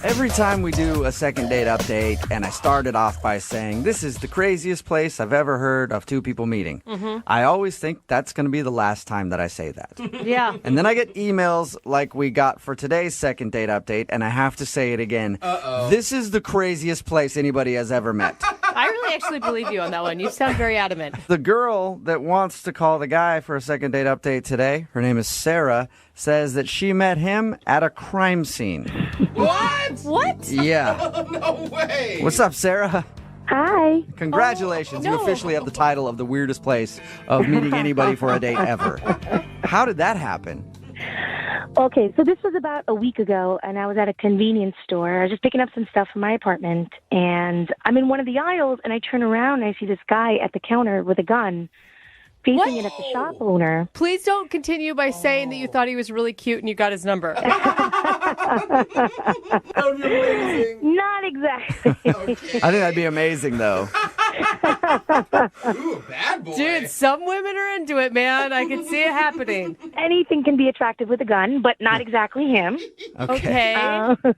Every time we do a second date update, and I started off by saying, this is the craziest place I've ever heard of two people meeting. I always think that's going to be the last time that I say that. Yeah. And then I get emails like we got for today's second date update, and I have to say it again. This is the craziest place anybody has ever met. I really actually believe you on that one. You sound very adamant. The girl that wants to call the guy for a second date update today, her name is Sarah, says that she met him at a crime scene. What? What? Yeah. No way. What's up, Sarah? Hi. Congratulations. You no. officially have the title of the weirdest place of meeting anybody for a date ever. How did that happen? Okay, so this was about a week ago, and I was at a convenience store. I was just picking up some stuff from my apartment, and I'm in one of the aisles, and I turn around, and I see this guy at the counter with a gun, facing it at the shop owner. Please don't continue by saying that you thought he was really cute and you got his number. That would be amazing. Not exactly. I think that'd be amazing, though. Ooh, bad boy. Dude, some women are into it, man. I can see it happening. Anything can be attractive with a gun, but not exactly him. Okay.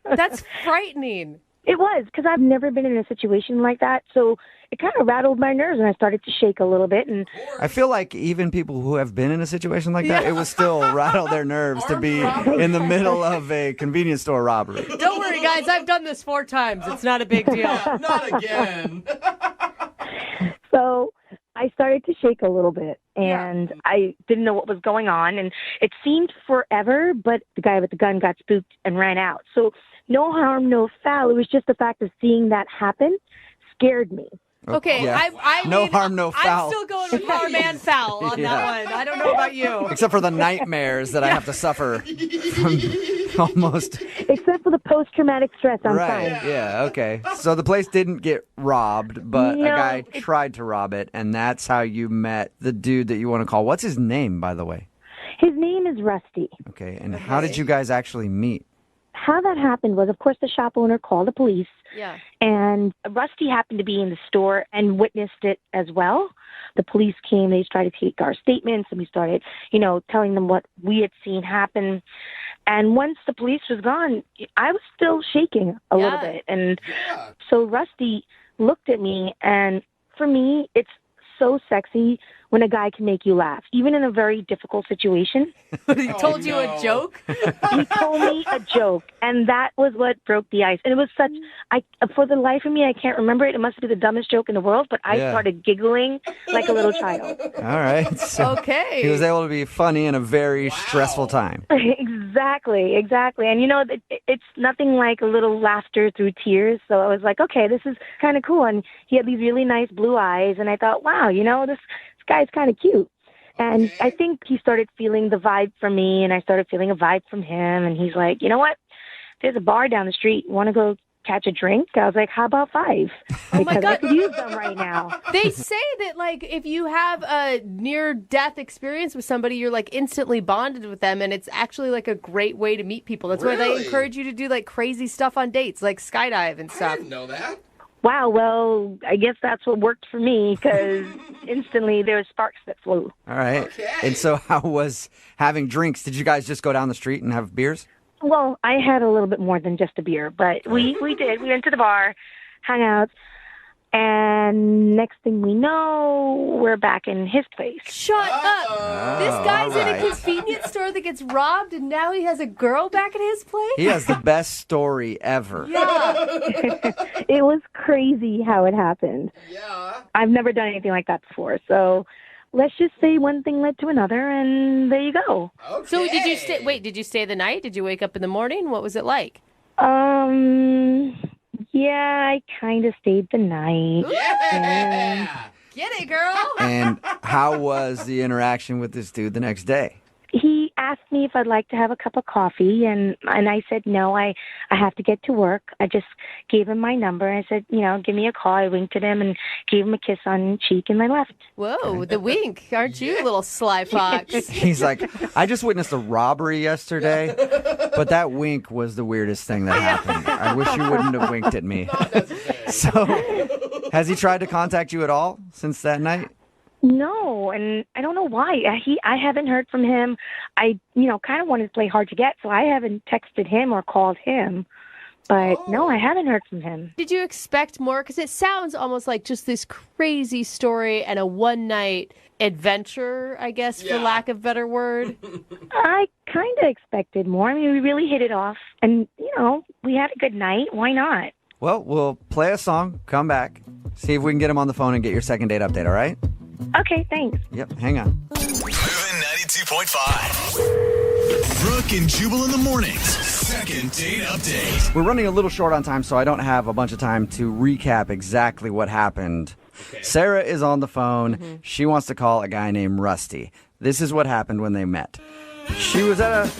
That's frightening. It was, because I've never been in a situation like that, so it kind of rattled my nerves, and I started to shake a little bit, and I feel like even people who have been in a situation like that, it would still rattle their nerves to be in the middle of a convenience store robbery. Don't worry, guys. I've done this 4 times. It's not a big deal. Not again. so I started to shake a little bit, and I didn't know what was going on, and it seemed forever, but the guy with the gun got spooked and ran out. So no harm, no foul. It was just the fact of seeing that happen scared me. Okay, Yeah. I No mean, harm, no foul. I'm still going with harm and foul on that one. I don't know about you. Except for the nightmares that I have to suffer from almost. Except for the post-traumatic stress, I'm Right, fine. yeah, okay. So the place didn't get robbed, but a No, guy tried to rob it, and that's how you met the dude that you want to call. What's his name, by the way? His name is Rusty. Okay, and how did you guys actually meet? How that happened was, of course, the shop owner called the police, Yeah. and Rusty happened to be in the store and witnessed it as well. The police came, they tried to take our statements, and we started, telling them what we had seen happen. And once the police was gone, I was still shaking a little bit. And so Rusty looked at me, and for me, it's so sexy when a guy can make you laugh, even in a very difficult situation. He told you a joke? He told me a joke, and that was what broke the ice. And it was for the life of me, I can't remember it. It must be the dumbest joke in the world, but I started giggling like a little child. All right. So Okay. he was able to be funny in a very stressful time. Exactly. And it's nothing like a little laughter through tears. So I was like, okay, this is kind of cool. And he had these really nice blue eyes, and I thought, wow, this guy's kind of cute. And I think he started feeling the vibe from me, and I started feeling a vibe from him. And he's like, you know what? There's a bar down the street. Want to go catch a drink? I was like, how about 5? Because I could use them right now. They say that, if you have a near-death experience with somebody, you're, instantly bonded with them, and it's actually, a great way to meet people. That's why they Really? encourage you to do, crazy stuff on dates, like skydive and I stuff. didn't know that. Wow, well, I guess that's what worked for me, because instantly there were sparks that flew. All right. Okay. And so how was having drinks? Did you guys just go down the street and have beers? Well, I had a little bit more than just a beer, but we did. We went to the bar, hung out, and next thing we know, we're back in his place. Shut up. This guy's in a alright. convenience store that gets robbed, and now he has a girl back at his place? He has the best story ever. Yeah. It was crazy how it happened. Yeah. I've never done anything like that before, so let's just say one thing led to another, and there you go. Okay. So did you stay the night? Did you wake up in the morning? What was it like? Yeah, I kind of stayed the night. Yeah. Get it, girl. And how was the interaction with this dude the next day? He asked me if I'd like to have a cup of coffee, and I said no, I have to get to work. I just gave him my number. I said, give me a call. I winked at him and gave him a kiss on the cheek, and I left. Whoa, the wink. Aren't you, little sly fox? He's like, I just witnessed a robbery yesterday, but that wink was the weirdest thing that happened. I wish you wouldn't have winked at me. So, has he tried to contact you at all since that night? No, and I don't know why. I haven't heard from him. I kind of wanted to play hard to get, so I haven't texted him or called him. But no, I haven't heard from him. Did you expect more? Because it sounds almost like just this crazy story and a one-night adventure, I guess, for lack of a better word. I kind of expected more. I mean, we really hit it off. And, we had a good night. Why not? Well, we'll play a song, come back, see if we can get him on the phone and get your second date update, all right? Okay, thanks. Yep, hang on. Moving 92.5. Brooke and Jubal in the mornings. Second date update. We're running a little short on time, so I don't have a bunch of time to recap exactly what happened. Okay. Sarah is on the phone. Mm-hmm. She wants to call a guy named Rusty. This is what happened when they met. She was at a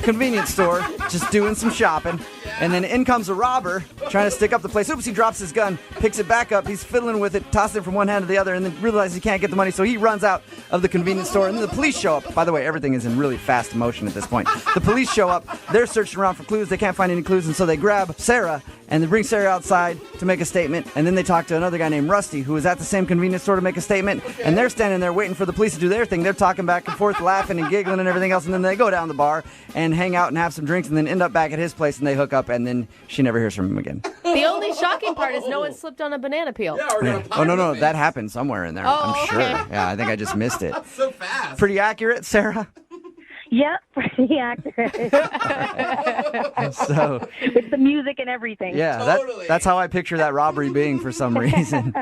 convenience store just doing some shopping, and then in comes a robber trying to stick up the place. Oops, he drops his gun, picks it back up, he's fiddling with it, tosses it from one hand to the other, and then realizes he can't get the money, so he runs out of the convenience store, and then the police show up. By the way, everything is in really fast motion at this point. The police show up, they're searching around for clues, they can't find any clues, and so they grab Sarah, and they bring Sarah outside to make a statement, and then they talk to another guy named Rusty, who was at the same convenience store to make a statement, and they're standing there waiting for the police to do their thing. They're talking back and forth, laughing and giggling and everything else, and then they go down the bar and hang out and have some drinks, and then end up back at his place, and they hook up, and then she never hears from him again. The only shocking part is no one slipped on a banana peel. Oh, no, that happened somewhere in there, I'm sure. Okay. Yeah, I think I just missed it. So fast. Pretty accurate, Sarah? Yeah, pretty accurate. So, with the music and everything. yeah, Totally. that's how I picture that robbery being for some reason.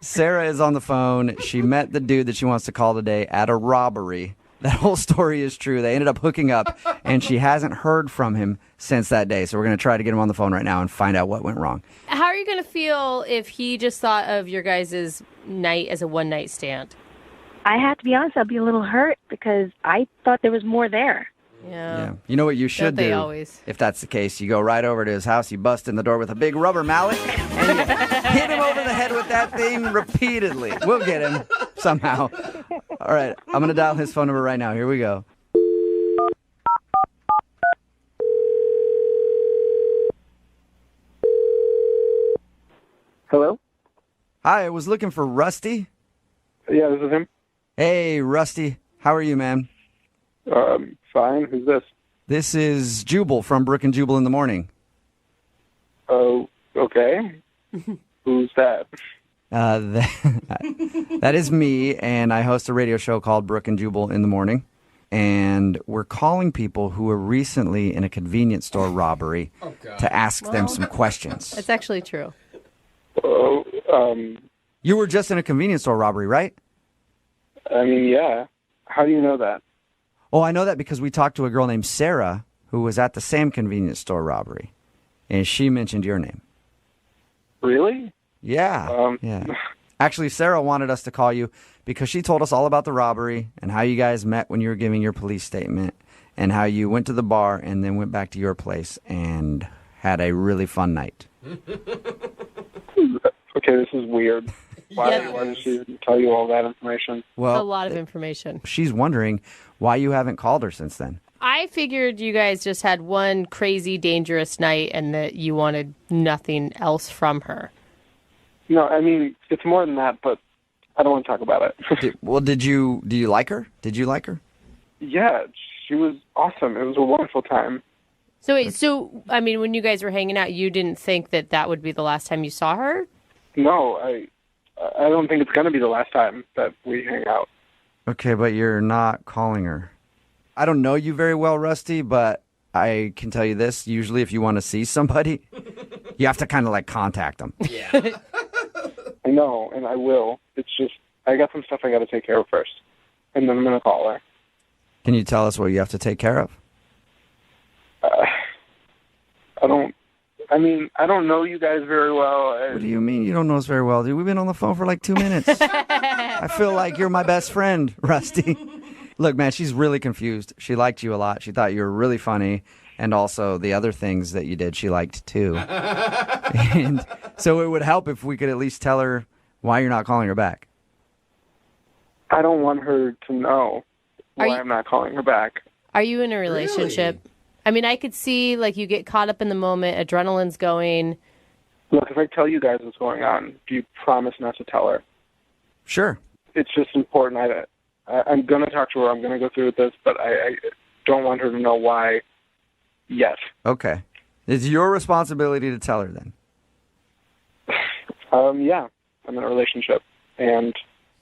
Sarah is on the phone. She met the dude that she wants to call today at a robbery. That whole story is true. They ended up hooking up, and she hasn't heard from him since that day. So we're going to try to get him on the phone right now and find out what went wrong. How are you going to feel if he just thought of your guys' night as a one-night stand? I have to be honest, I'll be a little hurt because I thought there was more there. Yeah. You know what you should Don't they do? always? If that's the case, you go right over to his house, you bust in the door with a big rubber mallet, and you hit him over the head with that thing repeatedly. We'll get him somehow. All right, I'm going to dial his phone number right now. Here we go. Hello? Hi, I was looking for Rusty. Yeah, this is him. Hey, Rusty. How are you, man? Fine. Who's this? This is Jubal from Brooke and Jubal in the Morning. Oh, okay. Who's that? That is me, and I host a radio show called Brooke and Jubal in the Morning. And we're calling people who were recently in a convenience store robbery to ask them some questions. That's actually true. Oh, You were just in a convenience store robbery, right? I mean, yeah. How do you know that? Oh, I know that because we talked to a girl named Sarah who was at the same convenience store robbery, and she mentioned your name. Really? Yeah. Yeah. Actually, Sarah wanted us to call you because she told us all about the robbery and how you guys met when you were giving your police statement and how you went to the bar and then went back to your place and had a really fun night. Okay, this is weird. Why did she tell you all that information? Well, A lot of information. she's wondering why you haven't called her since then. I figured you guys just had one crazy, dangerous night and that you wanted nothing else from her. No, I mean, it's more than that, but I don't want to talk about it. Do you like her? Did you like her? Yeah, she was awesome. It was a wonderful time. So wait, I mean, when you guys were hanging out, you didn't think that would be the last time you saw her? No, I don't think it's going to be the last time that we hang out. Okay, but you're not calling her. I don't know you very well, Rusty, but I can tell you this. Usually if you want to see somebody, you have to kind of like contact them. Yeah. I know, and I will. It's just, I got some stuff I got to take care of first, and then I'm going to call her. Can you tell us what you have to take care of? I don't know you guys very well. What do you mean you don't know us very well, dude? We've been on the phone for like 2 minutes. I feel like you're my best friend, Rusty. Look, man, she's really confused. She liked you a lot. She thought you were really funny. And also the other things that you did, she liked too. And so it would help if we could at least tell her why you're not calling her back. I don't want her to know why you- I'm not calling her back. Are you in a relationship? Really? I mean, I could see like you get caught up in the moment, adrenaline's going. Look, if I tell you guys what's going on, do you promise not to tell her? Sure. It's just important. I'm going to talk to her. I'm going to go through with this, but I don't want her to know why yet. Okay. It's your responsibility to tell her then. Yeah, I'm in a relationship, and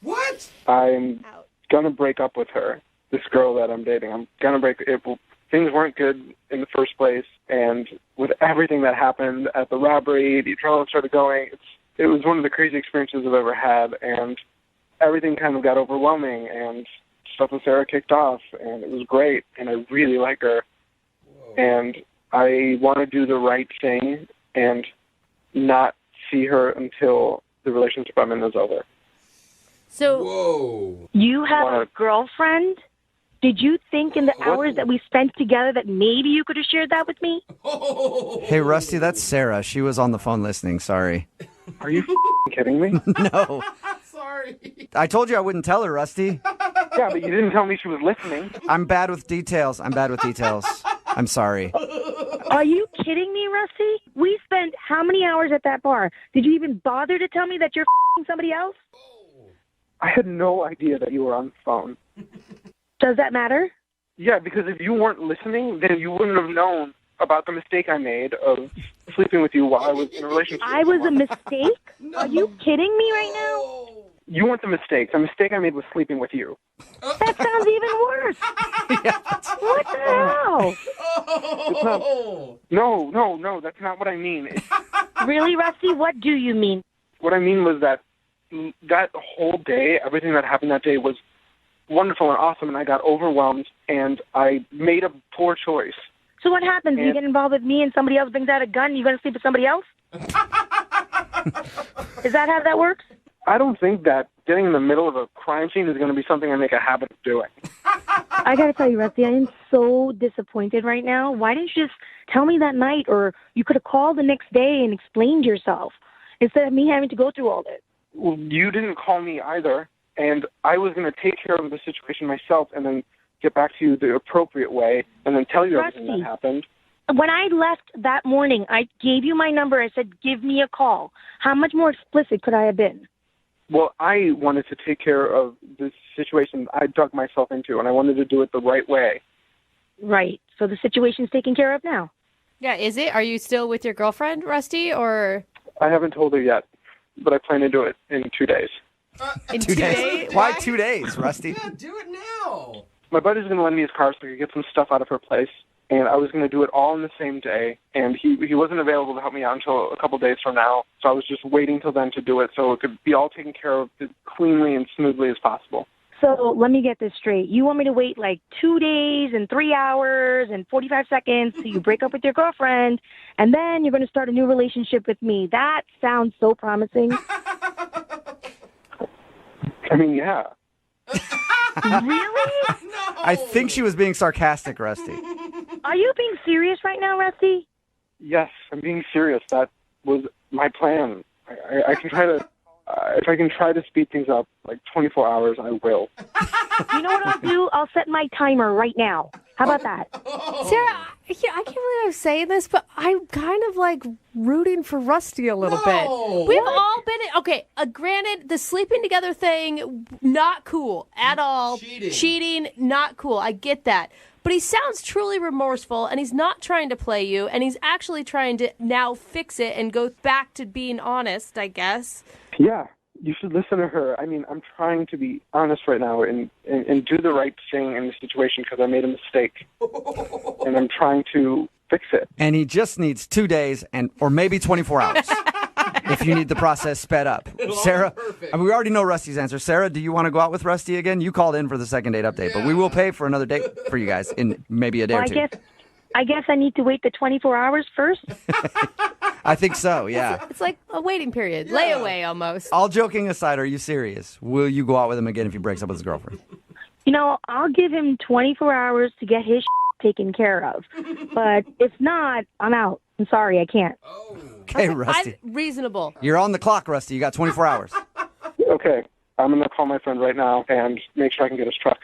What? I'm Ouch. gonna break up with her. This girl that I'm dating, I'm gonna break it. Things weren't good in the first place, and with everything that happened at the robbery, the adrenaline started going. It was one of the crazy experiences I've ever had, and everything kind of got overwhelming, and stuff with Sarah kicked off, and it was great, and I really like her, and I want to do the right thing and not see her until the relationship I'm in is over. So Whoa. You have a What? girlfriend? Did you think in the hours that we spent together that maybe you could have shared that with me? Hey, Rusty, that's Sarah. She was on the phone listening. Sorry. Are you kidding me? No. Sorry. I told you I wouldn't tell her, Rusty. Yeah, but you didn't tell me she was listening. I'm bad with details. I'm sorry. Are you kidding me, Rusty? We spent how many hours at that bar? Did you even bother to tell me that you're somebody else? I had no idea that you were on the phone. Does that matter? Yeah, because if you weren't listening, then you wouldn't have known about the mistake I made of sleeping with you while I was in a relationship. I was a with someone. mistake? Are you kidding me right now? You weren't the mistake. The mistake I made was sleeping with you. That sounds even worse. What the hell? Oh. No, that's not what I mean. Really, Rusty? What do you mean? What I mean was that whole day, everything that happened that day was wonderful and awesome, and I got overwhelmed, and I made a poor choice. So what happens? You And- get involved with me and somebody else brings out a gun and you're going to sleep with somebody else? Is that how that works? I don't think that getting in the middle of a crime scene is going to be something I make a habit of doing. I got to tell you, Rusty, I am so disappointed right now. Why didn't you just tell me that night, or you could have called the next day and explained yourself instead of me having to go through all this? Well, you didn't call me either, and I was going to take care of the situation myself and then get back to you the appropriate way and then tell you everything Rusty. that happened. When I left that morning, I gave you my number. I said, give me a call. How much more explicit could I have been? Well, I wanted to take care of the situation I dug myself into, and I wanted to do it the right way. Right. So the situation's taken care of now. yeah, is it? Are you still with your girlfriend, Rusty, or I haven't told her yet, but I plan to do it in 2 days. in 2 days. Why 2 days, Rusty? Yeah, do it now. My buddy's going to lend me his car so I could get some stuff out of her place, and I was going to do it all in the same day, and he wasn't available to help me out until a couple days from now, so I was just waiting till then to do it so it could be all taken care of as cleanly and smoothly as possible. So let me get this straight. You want me to wait like 2 days and 3 hours and 45 seconds till you break up with your girlfriend, and then you're going to start a new relationship with me. That sounds so promising. I mean, yeah. Really? I think she was being sarcastic, Rusty. Are you being serious right now, Rusty? Yes, I'm being serious. That was my plan. I can try to, if I can try to speed things up, like 24 hours, I will. You know what I'll do? I'll set my timer right now. How about that? Sarah? Yeah, I can't believe I'm saying this, but I'm kind of like rooting for Rusty a little No. bit. We've all been okay. Granted, the sleeping together thing, not cool at all. Cheating. Not cool. I get that. But he sounds truly remorseful, and he's not trying to play you, and he's actually trying to now fix it and go back to being honest, I guess. Yeah, you should listen to her. I mean, I'm trying to be honest right now and do the right thing in the situation because I made a mistake. And I'm trying to fix it. And he just needs 2 days or maybe 24 hours if you need the process sped up. Sarah, I mean, we already know Rusty's answer. Sarah, do you want to go out with Rusty again? You called in for the second date update, but we will pay for another date for you guys in maybe a day Well, or two. I guess I need to wait the 24 hours first. I think so, yeah. It's like a waiting period, layaway almost. All joking aside, are you serious? Will you go out with him again if he breaks up with his girlfriend? You know, I'll give him 24 hours to get his taken care of. But if not, I'm out. I'm sorry, I can't. Okay, Rusty. Reasonable. You're on the clock, Rusty. You got 24 hours. Okay, I'm going to call my friend right now and make sure I can get his truck.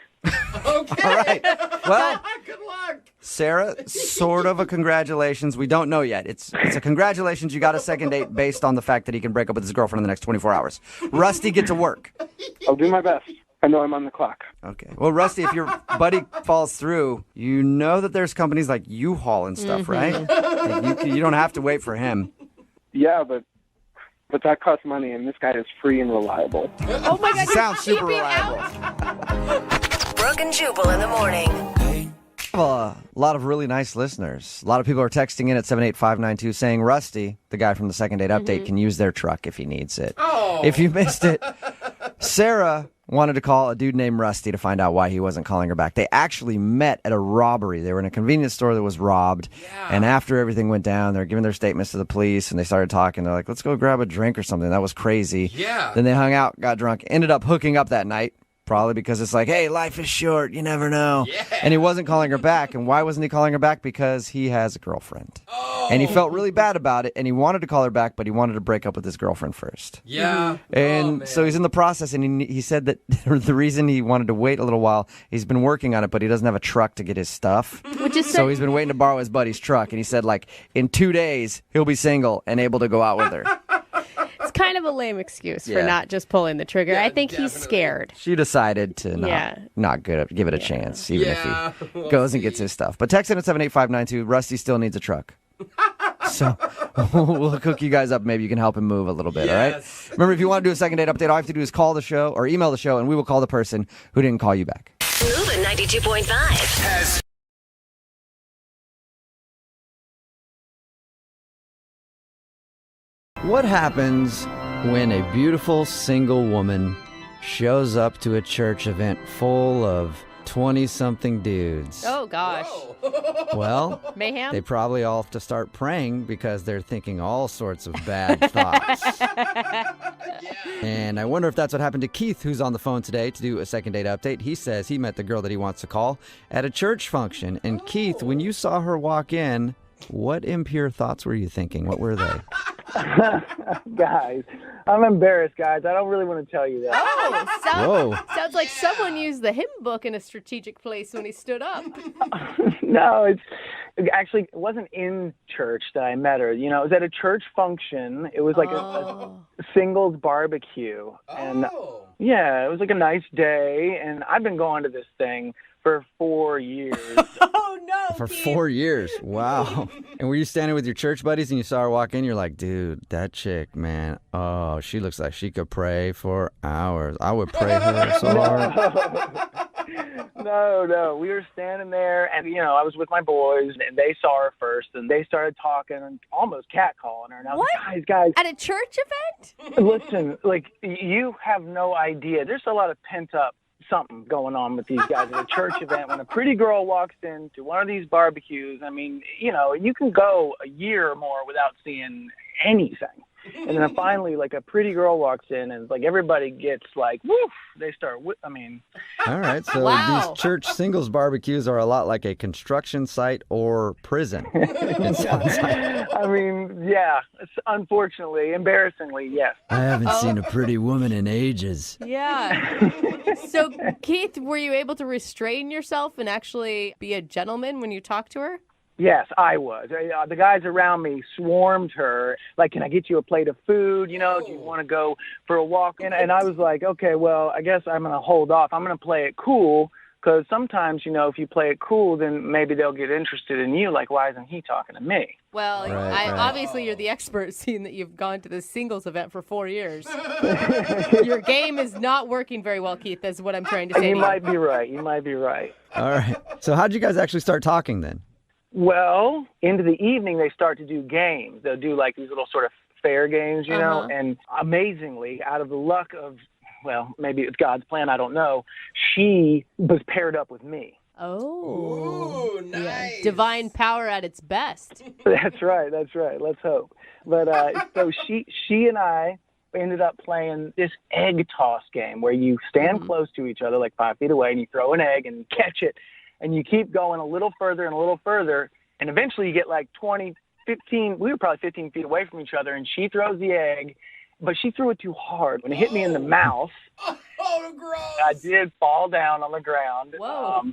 Okay. All right. Well, Good luck. Sarah, sort of a congratulations. We don't know yet. It's a congratulations. You got a second date based on the fact that he can break up with his girlfriend in the next 24 hours. Rusty, get to work. I'll do my best. I know I'm on the clock. Okay. Well, Rusty, if your buddy falls through, you know that there's companies like U-Haul and stuff, right? Like you don't have to wait for him. Yeah, but that costs money, and this guy is free and reliable. Oh my God! Sounds you're super keeping reliable. out? Brooke and Jubal in the morning. I have a lot of really nice listeners. A lot of people are texting in at 78592 saying Rusty, the guy from the Second Date Update, can use their truck if he needs it. Oh. If you missed it, Sarah wanted to call a dude named Rusty to find out why he wasn't calling her back. They actually met at a robbery. They were in a convenience store that was robbed. Yeah. And after everything went down, they were giving their statements to the police, and they started talking. They're like, let's go grab a drink or something. That was crazy. Yeah. Then they hung out, got drunk, ended up hooking up that night. Probably because it's like, hey, life is short. You never know. Yeah. And he wasn't calling her back. And why wasn't he calling her back? Because he has a girlfriend. Oh. And he felt really bad about it. And he wanted to call her back, but he wanted to break up with his girlfriend first. Yeah. And Oh, so man. he's in the process. And he said that the reason he wanted to wait a little while, he's been working on it, but he doesn't have a truck to get his stuff. Which is So he's been waiting to borrow his buddy's truck. And he said, like, in 2 days, he'll be single and able to go out with her. it's kind of a lame excuse for Yeah. not just pulling the trigger. Yeah, I think he's definitely. scared. She decided to Yeah. not give it a chance, even Yeah, if he we'll goes and see. gets his stuff. But text in at 78592. Rusty still needs a truck. So we'll hook you guys up. Maybe you can help him move a little bit, all right? Yes. Remember, if you want to do a Second Date Update, all you have to do is call the show or email the show, and we will call the person who didn't call you back. Moving 92.5. What happens when a beautiful single woman shows up to a church event full of 20-something dudes? Oh gosh, Well, mayhem. they probably all have to start praying because they're thinking all sorts of bad thoughts. And I wonder if that's what happened to Keith, who's on the phone today to do a Second Date Update. He says he met the girl that he wants to call at a church function. And Keith, when you saw her walk in, what impure thoughts were you thinking? What were they? Guys, I'm embarrassed, guys. I don't really want to tell you that. Oh, Whoa. sounds like someone used the hymn book in a strategic place when he stood up. No, it wasn't in church that I met her. You know, it was at a church function. It was like a singles barbecue. And Oh. yeah, it was like a nice day. And I've been going to this thing for 4 years. Oh no! For Keith. 4 years. Wow. And were you standing with your church buddies and you saw her walk in? You're like, dude, that chick, man. Oh, she looks like she could pray for hours. I would pray her so hard. No. We were standing there, and, you know, I was with my boys, and they saw her first, and they started talking and almost catcalling her. And I was like, guys, At a church event? listen, like, you have no idea. There's a lot of pent-up something going on with these guys at a church event. When a pretty girl walks into one of these barbecues, I mean, you know, you can go a year or more without seeing anything. And then finally, like, a pretty girl walks in, and, like, everybody gets, like, woof. They start, All right. So Wow. these church singles barbecues are a lot like a construction site or prison. It sounds like. I mean, yeah, unfortunately, embarrassingly, yes. I haven't seen a pretty woman in ages. Yeah. So, Keith, were you able to restrain yourself and actually be a gentleman when you talked to her? Yes, I was. The guys around me swarmed her, like, can I get you a plate of food? You know, do you want to go for a walk? And I was like, okay, well, I guess I'm going to hold off. I'm going to play it cool, because sometimes, you know, if you play it cool, then maybe they'll get interested in you. Like, why isn't he talking to me? Well, Right. obviously you're the expert, seeing that you've gone to this singles event for 4 years. Your game is not working very well, Keith, is what I'm trying to say. You to might be right. You might be right. All right. So how'd you guys actually start talking then? Well, into the evening, they start to do games. They'll do, like, these little sort of fair games, you know, and amazingly, out of the luck of, well, maybe it's God's plan, I don't know, she was paired up with me. Oh. Ooh, nice. Divine power at its best. That's right. Let's hope. But so she and I ended up playing this egg toss game where you stand close to each other, like 5 feet away, and you throw an egg and catch it, and you keep going a little further and a little further, and eventually you get like 15, we were probably 15 feet away from each other, and she throws the egg, but she threw it too hard. When it hit me in the mouth, Oh, gross. I did fall down on the ground. Whoa.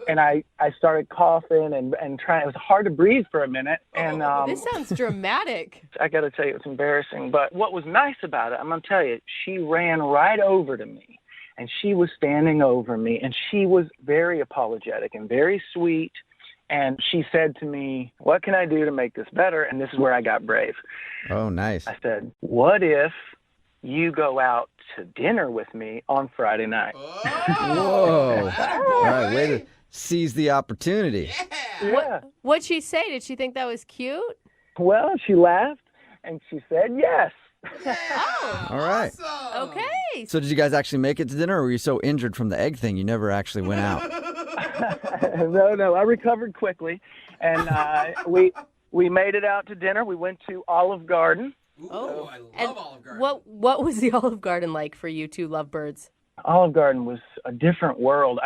And I started coughing and trying. It was hard to breathe for a minute. And This sounds dramatic. I got to tell you, it's embarrassing. But what was nice about it, I'm going to tell you, she ran right over to me. and she was standing over me, and she was very apologetic and very sweet. And she said to me, "What can I do to make this better?" And this is where I got brave. Oh, nice. I said, "What if you go out to dinner with me on Friday night?" Whoa. All right, way to seize the opportunity. Yeah. What'd she say? Did she think that was cute? Well, she laughed, and she said yes. All right. Okay. So did you guys actually make it to dinner, or were you so injured from the egg thing you never actually went out? No, I recovered quickly, and we made it out to dinner. We went to Olive Garden. Oh, I And love Olive Garden. what was the Olive Garden like for you two lovebirds? Olive Garden was a different world.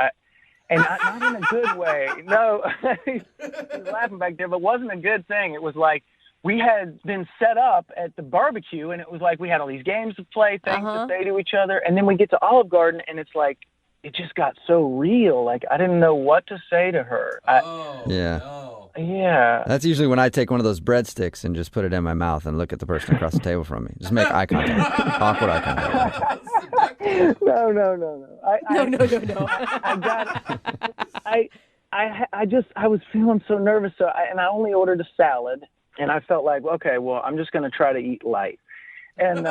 Not in a good way. No, he's laughing back there, but it wasn't a good thing. It was like we had been set up at the barbecue, and it was like we had all these games to play, things to say to each other, and then we get to Olive Garden, and it's like it just got so real. Like I didn't know what to say to her. Yeah. No. Yeah. That's usually when I take one of those breadsticks and just put it in my mouth and look at the person across the table from me. Just make eye contact. Awkward eye contact. No. No. I was feeling so nervous, so I only ordered a salad, and I felt like, okay, well, I'm just going to try to eat light. And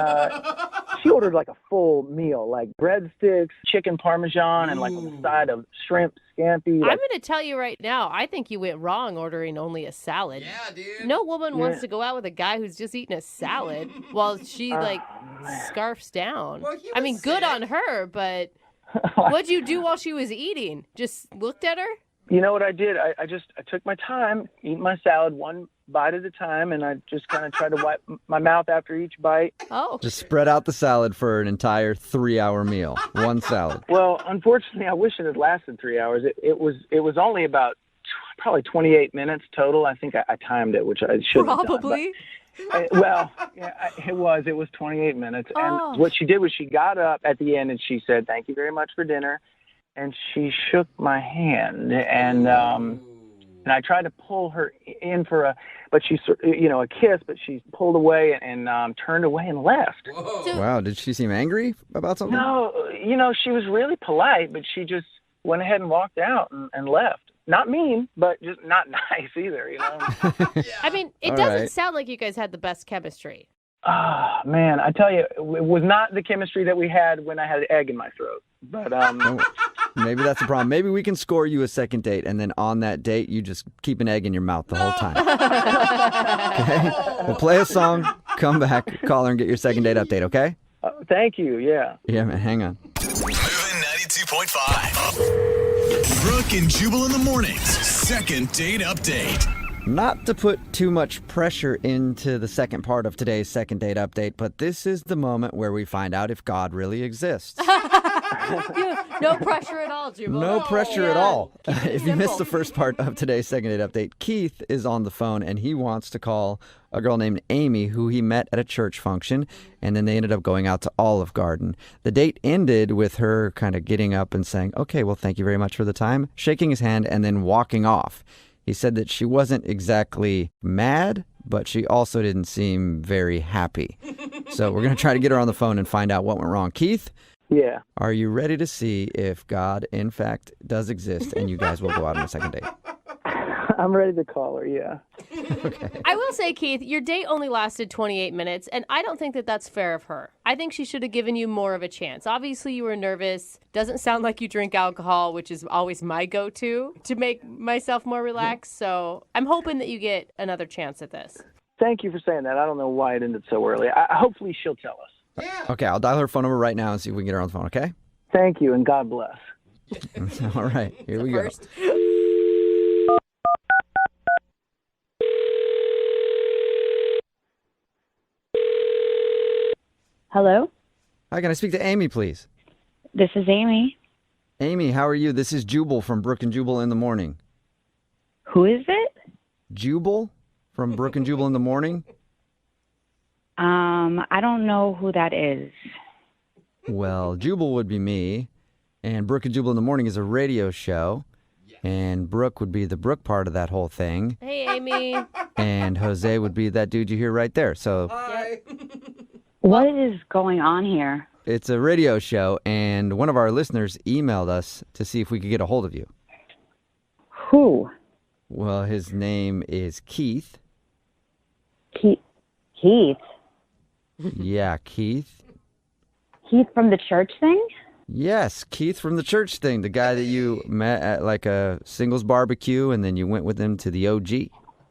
she ordered like a full meal, like breadsticks, chicken parmesan, and like a side of shrimp scampi. I'm going to tell you right now, I think you went wrong ordering only a salad. Yeah, dude. No woman wants to go out with a guy who's just eating a salad while she scarfs down. Well, he I mean, was good sick. on her, but what'd you do while she was eating? Just looked at her? You know what I did? I took my time, eat my salad one bite at a time, and I just kind of tried to wipe my mouth after each bite. Oh. Just spread out the salad for an entire 3-hour meal. One salad. Well, unfortunately, I wish it had lasted 3 hours. It was only about probably 28 minutes total. I think I timed it, which I shouldn't have done, but- Probably. It was 28 minutes. And what she did was she got up at the end and she said, "Thank you very much for dinner." And she shook my hand, and I tried to pull her in for a kiss, but she pulled away and turned away and left. Wow, did she seem angry about something? No, she was really polite, but she just went ahead and walked out and left. Not mean, but just not nice either, I mean, it All doesn't right. sound like you guys had the best chemistry. Ah, man, I tell you, it was not the chemistry that we had when I had an egg in my throat. But Maybe that's the problem. Maybe we can score you a second date, and then on that date, you just keep an egg in your mouth the whole time. Okay? We'll play a song, come back, call her, and get your second date update, okay? thank you, yeah. Yeah, man, hang on. Moving 92.5. Brooke and Jubal in the mornings. Second date update. Not to put too much pressure into the second part of today's second date update, but this is the moment where we find out if God really exists. No pressure at all, Jubal. No pressure at all. Keep it If you missed simple. the first part of today's second date update, Keith is on the phone and he wants to call a girl named Amy who he met at a church function, and then they ended up going out to Olive Garden. The date ended with her kind of getting up and saying, "Okay, well, thank you very much for the time," shaking his hand and then walking off. He said that she wasn't exactly mad, but she also didn't seem very happy. So we're going to try to get her on the phone and find out what went wrong. Keith, Yeah. are you ready to see if God, in fact, does exist and you guys will go out on a second date? I'm ready to call her, yeah. I will say, Keith, your date only lasted 28 minutes, and I don't think that that's fair of her. I think she should have given you more of a chance. Obviously, you were nervous. Doesn't sound like you drink alcohol, which is always my go-to to make myself more relaxed. So I'm hoping that you get another chance at this. Thank you for saying that. I don't know why it ended so early. Hopefully she'll tell us. Okay, I'll dial her phone number right now and see if we can get her on the phone, okay? Thank you, and God bless. All right, here we go. First. Hello, Hi, can I speak to Amy, please? this is Amy. Amy, how are you? This is Jubal from Brooke and Jubal in the Morning. Who is it? Jubal from Brooke and Jubal in the Morning? I don't know who that is. Well, Jubal would be me, and Brooke and Jubal in the Morning is a radio show, and Brooke would be the Brooke part of that whole thing, Hey, Amy. and Jose would be that dude you hear right there. So Hi. What is going on here? it's a radio show, and one of our listeners emailed us to see if we could get a hold of you. Who? Well, his name is Keith. Keith? Yeah, Keith. Keith from the church thing? Yes, Keith from the church thing, the guy that you met at like a singles barbecue, and then you went with him to the OG.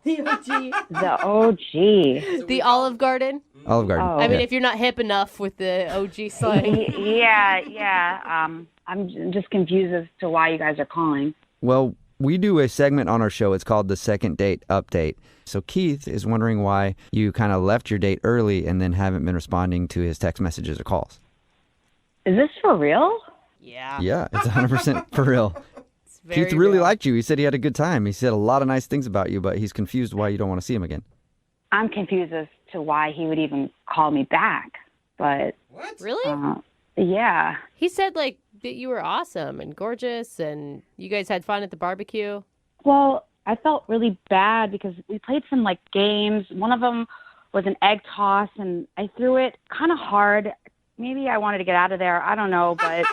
The OG. The OG. The Olive Garden. Olive Garden. Oh. I mean, yeah. if you're not hip enough with the OG slang. Yeah. I'm just confused as to why you guys are calling. Well, we do a segment on our show. It's called the Second Date Update. So Keith is wondering why you kind of left your date early and then haven't been responding to his text messages or calls. Is this for real? Yeah. Yeah, it's 100% for real. It's very Keith really real. liked you. He said he had a good time. He said a lot of nice things about you, but he's confused why you don't want to see him again. I'm confused as to why he would even call me back. But, What? Really? yeah. He said like that you were awesome and gorgeous, and you guys had fun at the barbecue. Well, I felt really bad because we played some like games. One of them was an egg toss, and I threw it kind of hard. Maybe I wanted to get out of there. I don't know, but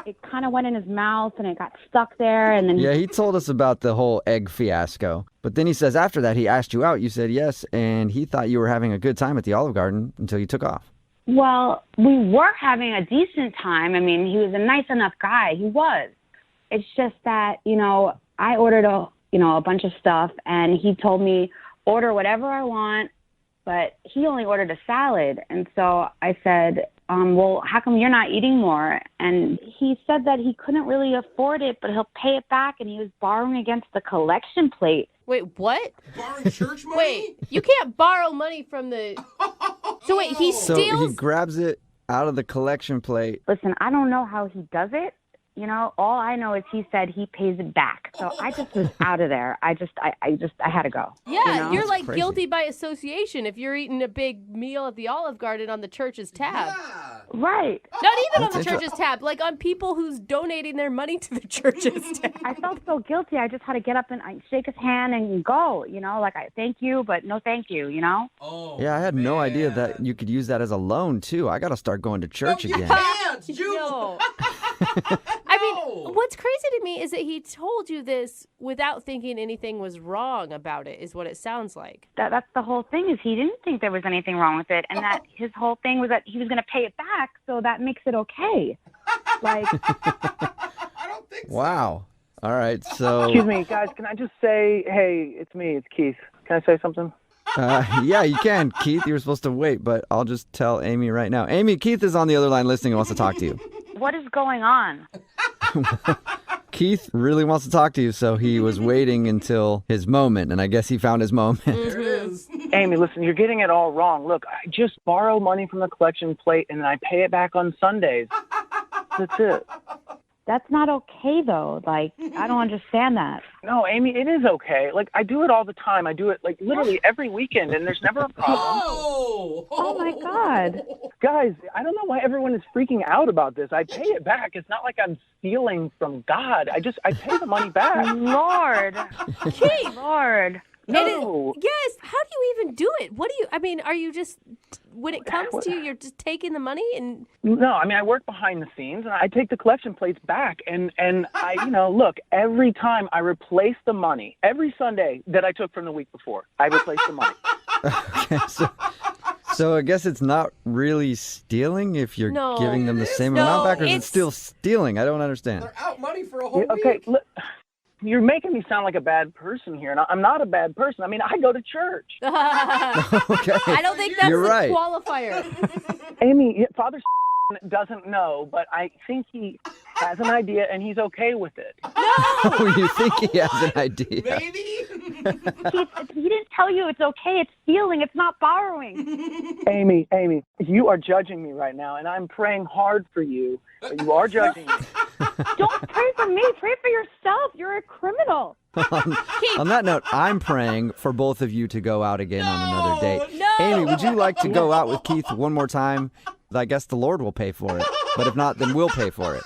it kind of went in his mouth and it got stuck there. And then Yeah, he told us about the whole egg fiasco. But then he says after that he asked you out. You said yes, and he thought you were having a good time at the Olive Garden until you took off. Well, we were having a decent time. I mean, he was a nice enough guy. He was. It's just that, I ordered a bunch of stuff, and he told me order whatever I want, but he only ordered a salad. And so I said, well, how come you're not eating more? And he said that he couldn't really afford it, but he'll pay it back, and he was borrowing against the collection plate. Wait, what? Borrowing church money? Wait, you can't borrow money from the. So wait, he So steals. he grabs it out of the collection plate. Listen, I don't know how he does it. All I know is he said he pays it back. So I just was out of there. I had to go. Yeah, you're That's like crazy. guilty by association if you're eating a big meal at the Olive Garden on the church's tab. Yeah. Right. Not even on That's the church's tab, like on people who's donating their money to the church's tab. I felt so guilty. I just had to get up and shake his hand and go, like I thank you, but no thank you, Oh, Yeah, I had no idea man. that you could use that as a loan, too. I got to start going to church You again. can't, Jubal. No. I mean, No. what's crazy to me is that he told you this without thinking anything was wrong about it, is what it sounds like. That's the whole thing is he didn't think there was anything wrong with it, and that his whole thing was that he was going to pay it back, so that makes it okay. Like, I don't think so. Wow. All right, so Excuse me, guys. Can I just say, hey, it's me. It's Keith. Can I say something? yeah, you can, Keith. You were supposed to wait, but I'll just tell Amy right now. Amy, Keith is on the other line listening and wants to talk to you. what is going on? Keith really wants to talk to you, so he was waiting until his moment, and I guess he found his moment. There it is. Amy, listen, you're getting it all wrong. Look, I just borrow money from the collection plate and then I pay it back on Sundays. That's it. That's not okay, though. Like, I don't understand that. No, Amy, it is okay. Like, I do it all the time. I do it, like, literally every weekend, and there's never a problem. Oh, my God. Guys, I don't know why everyone is freaking out about this. I pay it back. It's not like I'm stealing from God. I pay the money back. Lord. Lord. No. Yes. How do you even do it? Are you just, when it comes to you, you're just taking the money and. No, I mean, I work behind the scenes, and I take the collection plates back, and I, look, every time I replace the money, every Sunday that I took from the week before, I replace the money. Okay, so I guess it's not really stealing if you're No, giving them the it is. same amount No, back, or is it it's- still stealing? I don't understand. They're out money for a whole Okay, week. look, you're making me sound like a bad person here, and I'm not a bad person. I mean, I go to church. Okay. I don't think that's You're the right. qualifier. Amy, Father doesn't know, but I think he has an idea, and he's okay with it. Oh, you think he has an idea? Maybe? Keith, he didn't tell you it's okay. It's stealing. It's not borrowing. Amy, you are judging me right now, and I'm praying hard for you, but you are judging me. Don't pray for me. Pray for yourself. You're a criminal. On that note, I'm praying for both of you to go out again on another date. no. Amy, would you like to go out with Keith one more time? I guess the Lord will pay for it. But if not, then we'll pay for it.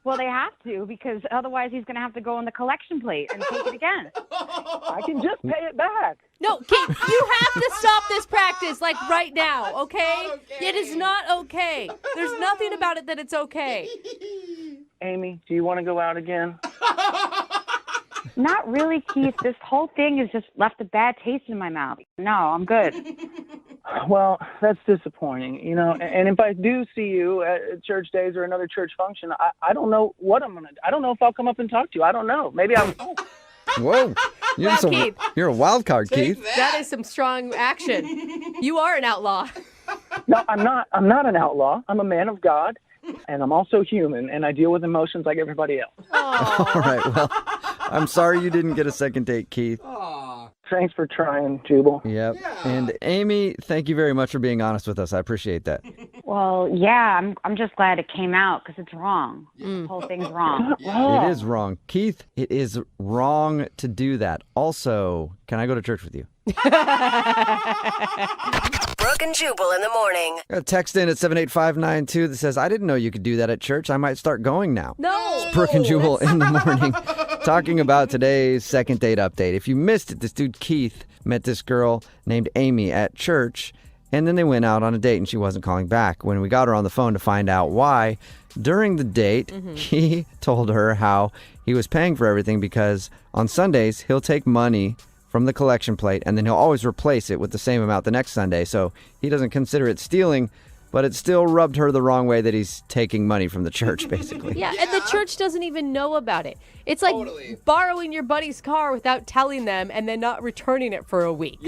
Well, they have to, because otherwise he's going to have to go on the collection plate and take it again. I can just pay it back. No, Keith, you have to stop this practice, like, right now, okay? It is not okay. There's nothing about it that it's okay. Amy, do you want to go out again? Not really, Keith. This whole thing has just left a bad taste in my mouth. No, I'm good. Well, that's disappointing, you know. And if I do see you at church days or another church function, I don't know what I'm going to do. I don't know if I'll come up and talk to you. I don't know. Maybe I Whoa. Keith. You're a wild card, Keith. That is some strong action. You are an outlaw. No, I'm not. I'm not an outlaw. I'm a man of God, and I'm also human, and I deal with emotions like everybody else. All right, well, I'm sorry you didn't get a second date, Keith. Thanks for trying, Jubal. Yep. And Amy, thank you very much for being honest with us. I appreciate that. Well, yeah, I'm just glad it came out because it's wrong. This whole thing's wrong. It is wrong. Keith, it is wrong to do that. Also, can I go to church with you? Brooke and Jubal in the morning. Got a text in at 78592 that says, I didn't know you could do that at church. I might start going now. No. It's Brooke and Jubal in the morning talking about today's second date update. If you missed it, this dude Keith met this girl named Amy at church, and then they went out on a date and she wasn't calling back. When we got her on the phone to find out why, during the date, he told her how he was paying for everything because on Sundays he'll take money from the collection plate and then he'll always replace it with the same amount the next Sunday. So he doesn't consider it stealing, but it still rubbed her the wrong way that he's taking money from the church, basically. Yeah, and the church doesn't even know about it. It's like borrowing your buddy's car without telling them and then not returning it for a week.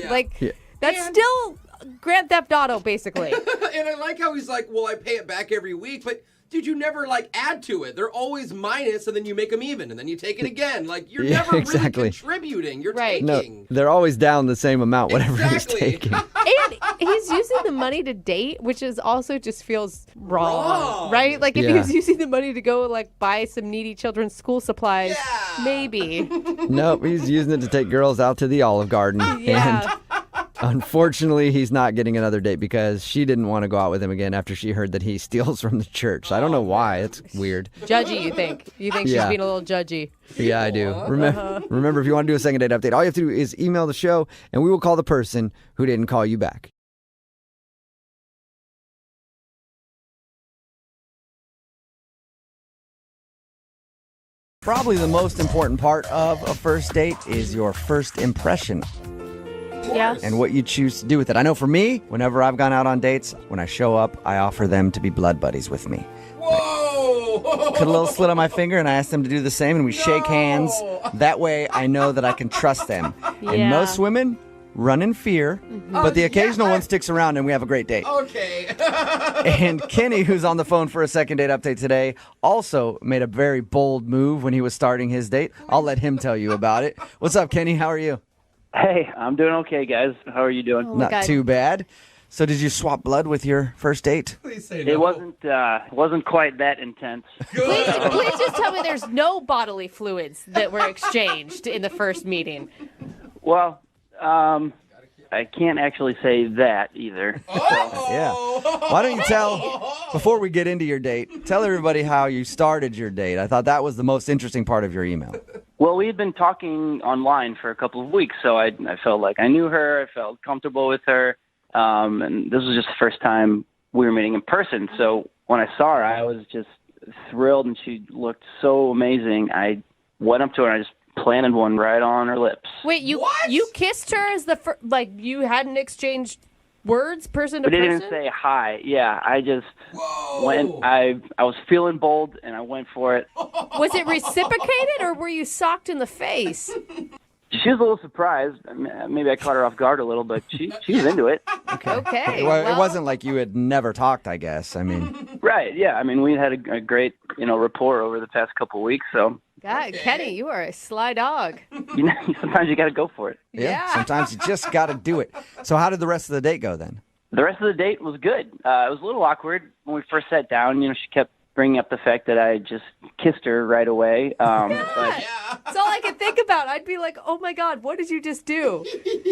That's still Grand Theft Auto, basically. And I like how he's like, well, I pay it back every week, but dude, you never add to it. They're always minus, and then you make them even, and then you take it again. You're never really contributing. You're taking. No, they're always down the same amount, whatever he's taking. And he's using the money to date, which is also just feels wrong. Right? Like if he was using the money to go buy some needy children's school supplies, maybe. Nope, he's using it to take girls out to the Olive Garden. And unfortunately, he's not getting another date because she didn't want to go out with him again after she heard that he steals from the church. I don't know why. It's weird. Judgy, you think? You think she's being a little judgy? Yeah, I do. Remember, if you want to do a second date update, all you have to do is email the show, and we will call the person who didn't call you back. Probably the most important part of a first date is your first impression. Yeah. And what you choose to do with it. I know for me, whenever I've gone out on dates, when I show up, I offer them to be blood buddies with me. Whoa! Put a little slit on my finger and I ask them to do the same, and we shake hands. That way I know that I can trust them. And most women run in fear, but the occasional one sticks around and we have a great date. Okay. And Kenny, who's on the phone for a second date update today, also made a very bold move when he was starting his date. I'll let him tell you about it. What's up, Kenny? How are you? Hey, I'm doing okay, guys. How are you doing? Not too bad. So did you swap blood with your first date? Please say no. It wasn't quite that intense. Please just tell me there's no bodily fluids that were exchanged in the first meeting. Well, I can't actually say that either. Yeah. Why don't you before we get into your date, tell everybody how you started your date. I thought that was the most interesting part of your email. Well, we had been talking online for a couple of weeks, so I felt like I knew her. I felt comfortable with her. And this was just the first time we were meeting in person. So when I saw her, I was just thrilled, and she looked so amazing. I went up to her and I just planted one right on her lips. Wait, you kissed her as the first, you hadn't exchanged words person to person? person? We didn't say hi. Yeah, I just went. I was feeling bold, and I went for it. Was it reciprocated, or were you socked in the face? She was a little surprised. Maybe I caught her off guard a little, but she was into it. Okay. Well, it wasn't like you had never talked, I guess. I mean. Right, yeah. I mean, we had a great, rapport over the past couple of weeks, so. God, Kenny, you are a sly dog. Sometimes you got to go for it. Yeah, sometimes you just got to do it. So how did the rest of the date go then? The rest of the date was good. It was a little awkward when we first sat down. She kept bringing up the fact that I just kissed her right away. But, that's all I could think about. I'd be like, oh my God, what did you just do?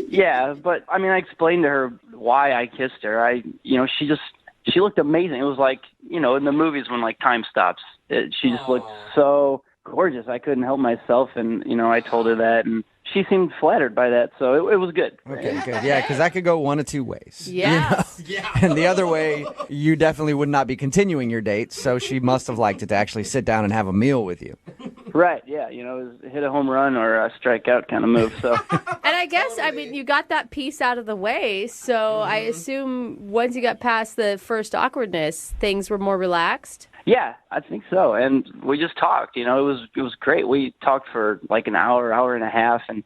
Yeah, but I explained to her why I kissed her. She looked amazing. It was like, you know, in the movies when like time stops, she just looked so gorgeous. I couldn't help myself, and you know, I told her that, and she seemed flattered by that, so it was good. Okay, good. Yeah, because that could go one of two ways. Yes. You know? And the other way, you definitely would not be continuing your date, so she must have liked it to actually sit down and have a meal with you. Right, yeah, you know, it was hit a home run or a strikeout kind of move, so. And I guess, I mean, you got that piece out of the way, so I assume once you got past the first awkwardness, things were more relaxed? Yeah, I think so. And we just talked, you know, it was great. We talked for like an hour and a half, and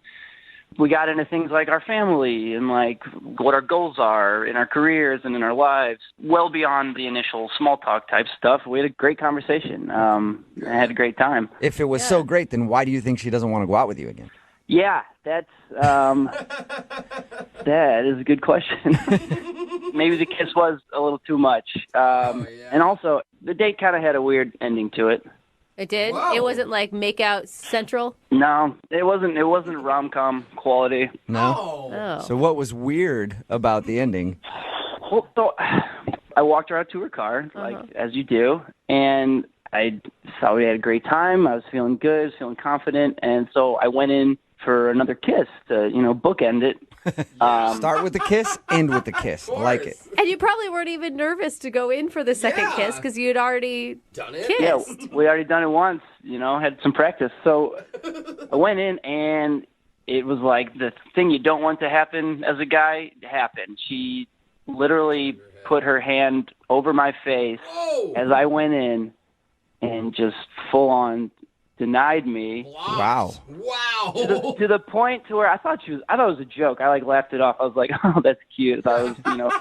we got into things like our family and like what our goals are in our careers and in our lives, well beyond the initial small talk type stuff. We had a great conversation. I had a great time. If it was so great, then why do you think she doesn't want to go out with you again? Yeah, that's that is a good question. Maybe the kiss was a little too much. And also, the date kind of had a weird ending to it. It did? Whoa. It wasn't like make out central? No, it wasn't rom-com quality. No? Oh. So what was weird about the ending? Well, so I walked her out to her car, like as you do, and I thought we had a great time. I was feeling good, feeling confident, and so I went in for another kiss to, you know, bookend it. Start with the kiss, end with the kiss. I like it. And you probably weren't even nervous to go in for the second kiss because you had already done it. Kissed. Yeah, we already done it once, you know, had some practice. So I went in, and it was like the thing you don't want to happen as a guy happened. She literally put her hand over my face as I went in and just full on denied me. Wow. To the point to where I thought it was a joke. I like laughed it off. I was like, oh, that's cute. I was, you know,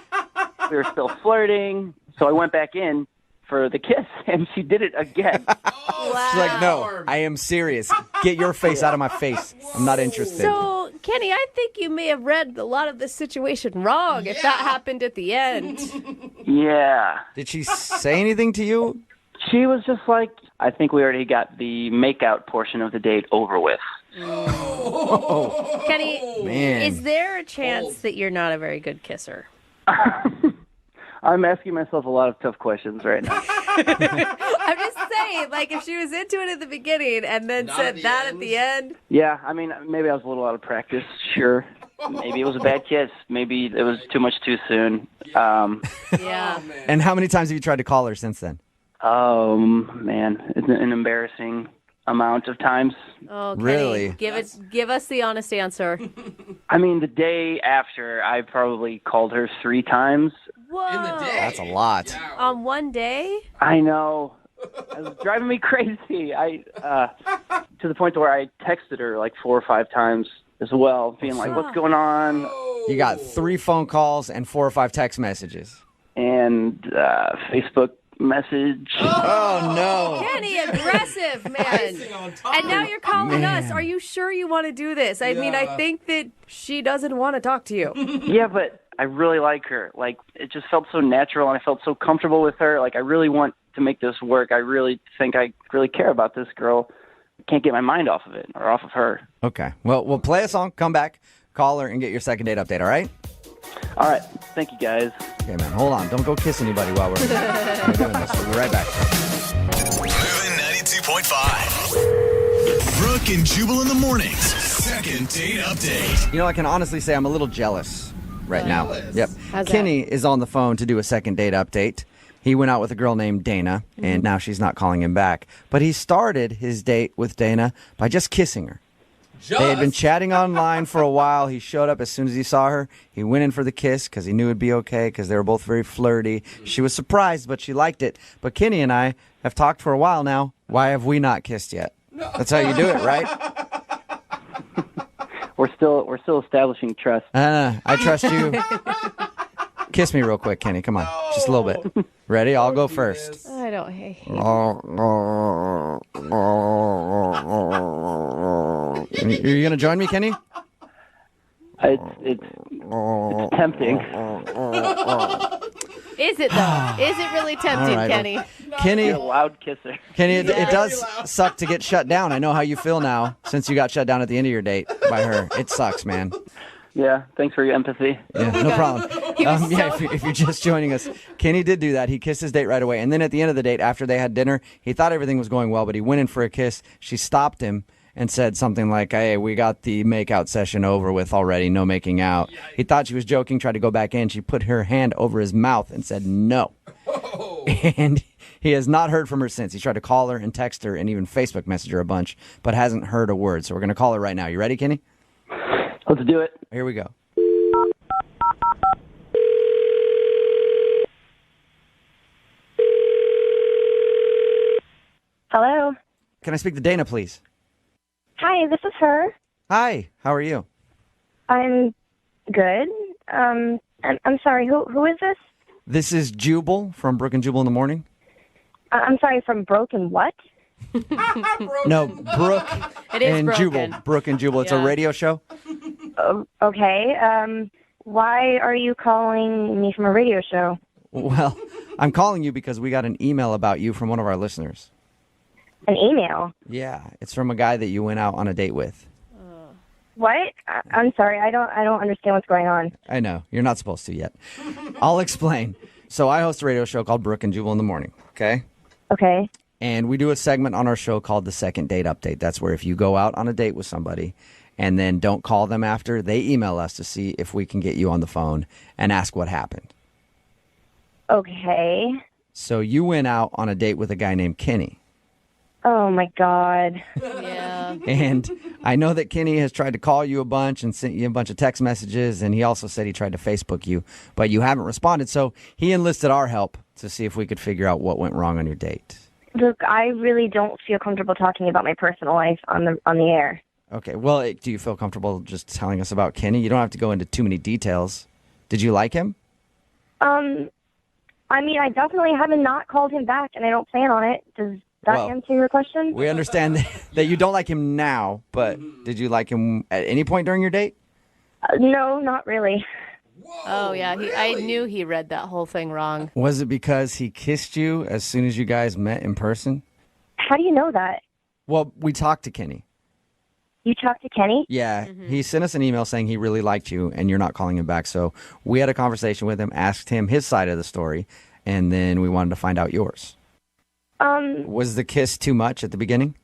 we were still flirting. So I went back in for the kiss, and she did it again. She's like, no, I am serious. Get your face out of my face. I'm not interested. So, Kenny, I think you may have read a lot of this situation wrong if that happened at the end. Yeah. Did she say anything to you? She was just like, I think we already got the make-out portion of the date over with. Kenny, Man. is there a chance that you're not a very good kisser? I'm asking myself a lot of tough questions right now. I'm just saying, like, if she was into it at the beginning and then said that at the end. Yeah, I mean, maybe I was a little out of practice, sure. Maybe it was a bad kiss. Maybe it was too much too soon. Yeah. And how many times have you tried to call her since then? Man, it's an embarrassing amount of times. Oh, Kenny, Really? Give us the honest answer. I mean, the day after, I probably called her 3 times. Whoa. In the day. That's a lot. On one day? I know. It was driving me crazy. I to the point where I texted her like 4 or 5 times as well, being like, what's going on? You got 3 phone calls and 4 or 5 text messages. And Facebook message. Oh, no. Kenny, aggressive, man. And now you're calling us. Are you sure you want to do this? I mean, I think that she doesn't want to talk to you. Yeah, but I really like her. Like, it just felt so natural, and I felt so comfortable with her. Like, I really want to make this work. I really think I really care about this girl. I can't get my mind off of it or off of her. Okay. Well, we'll play a song, come back, call her, and get your second date update, all right? All right. Thank you, guys. Okay, man. Hold on. Don't go kiss anybody while we're doing this. We'll be right back. Moving 92.5. Brooke and Jubal in the mornings. Second date update. You know, I can honestly say I'm a little jealous right now. Yep. How's Kenny is on the phone to do a second date update. He went out with a girl named Dana, and now she's not calling him back. But he started his date with Dana by just kissing her. They had been chatting online for a while. He showed up as soon as he saw her. He went in for the kiss because he knew it'd be okay because they were both very flirty. She was surprised, but she liked it. But Kenny and I have talked for a while now. Why have we not kissed yet? That's how you do it, right? We're still establishing trust. I trust you. Kiss me real quick, Kenny. Come on. Just a little bit. Ready? I'll go first. I don't hate you. You're going to join me, Kenny? It's tempting. Is it, though? Is it really tempting, right, Kenny? Kenny, You're a loud kisser. Kenny, it does suck to get shut down. I know how you feel now since you got shut down at the end of your date by her. It sucks, man. Yeah, thanks for your empathy. Yeah, no problem. If you're just joining us, Kenny did do that. He kissed his date right away. And then at the end of the date, after they had dinner, he thought everything was going well, but he went in for a kiss. She stopped him and said something like, hey, we got the makeout session over with already, no making out. Yikes. He thought she was joking, tried to go back in. She put her hand over his mouth and said no. Oh. And he has not heard from her since. He's tried to call her and text her and even Facebook message her a bunch, but hasn't heard a word. So we're going to call her right now. You ready, Kenny? Let's do it. Here we go. Hello. Can I speak to Dana, please? Hi, this is her. Hi, how are you? I'm good. I'm sorry, who is this? This is Jubal from Brooke and Jubal in the Morning. I'm sorry, from Broken what? No, Brooke It is and broken. Jubal. Brooke and Jubal. It's a Yeah. radio show. Okay. Why are you calling me from a radio show? Well, I'm calling you because we got an email about you from one of our listeners. An email? Yeah, it's from a guy that you went out on a date with. What? I'm sorry. I don't understand what's going on. I know. You're not supposed to yet. I'll explain. So I host a radio show called Brooke and Jubal in the Morning, okay? Okay. And we do a segment on our show called the Second Date Update. That's where if you go out on a date with somebody and then don't call them after, they email us to see if we can get you on the phone and ask what happened. Okay. So you went out on a date with a guy named Kenny. Oh, my God. Yeah. And I know that Kenny has tried to call you a bunch and sent you a bunch of text messages, and he also said he tried to Facebook you, but you haven't responded. So he enlisted our help to see if we could figure out what went wrong on your date. Look, I really don't feel comfortable talking about my personal life on the air. Okay, well, do you feel comfortable just telling us about Kenny? You don't have to go into too many details. Did you like him? I mean, I definitely haven't not called him back, and I don't plan on it. Does that answer your question? We understand that you don't like him now, but did you like him at any point during your date? No, not really. Whoa, oh, yeah. I knew he read that whole thing wrong. Was it because he kissed you as soon as you guys met in person? How do you know that? Well, we talked to Kenny. You talked to Kenny? Yeah, he sent us an email saying he really liked you and you're not calling him back. So we had a conversation with him, asked him his side of the story, and then we wanted to find out yours. Was the kiss too much at the beginning?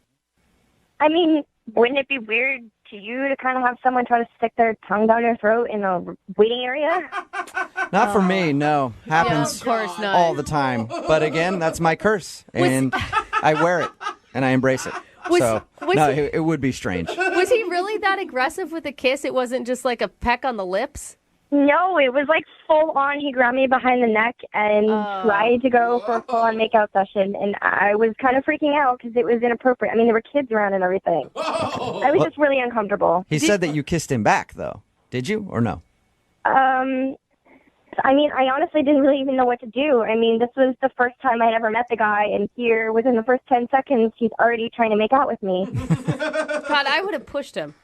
I mean, wouldn't it be weird to you to kind of have someone try to stick their tongue down your throat in a waiting area? Not for me, no. Happens of course not. all the time. But again, that's my curse, and I wear it, and I embrace it. It would be strange. Was he really that aggressive with the kiss? It wasn't just like a peck on the lips? No, it was like full on. He grabbed me behind the neck and tried to go for a full on makeout session, and I was kind of freaking out because it was inappropriate. I mean, there were kids around and everything. I was just really uncomfortable. He said that you kissed him back, though. Did you or no? I mean, I honestly didn't really even know what to do. I mean, this was the first time I'd ever met the guy, and here, within the first 10 seconds, he's already trying to make out with me. God, I would have pushed him.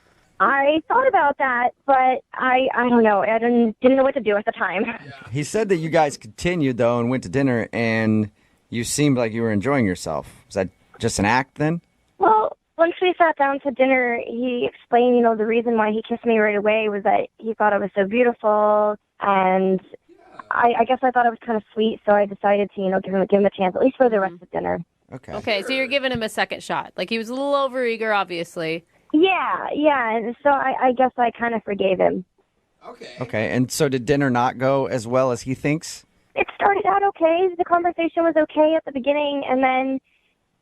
I thought about that, but I don't know. I didn't know what to do at the time. He said that you guys continued, though, and went to dinner, and you seemed like you were enjoying yourself. Was that just an act, then? Well, once we sat down to dinner, he explained, the reason why he kissed me right away was that he thought I was so beautiful, and I guess I thought it was kind of sweet, so I decided to, give him a chance, at least for the rest of dinner. Okay, so you're giving him a second shot. Like, he was a little overeager, obviously. Yeah, and so I guess I kind of forgave him. Okay, and so did dinner not go as well as he thinks? It started out okay. The conversation was okay at the beginning, and then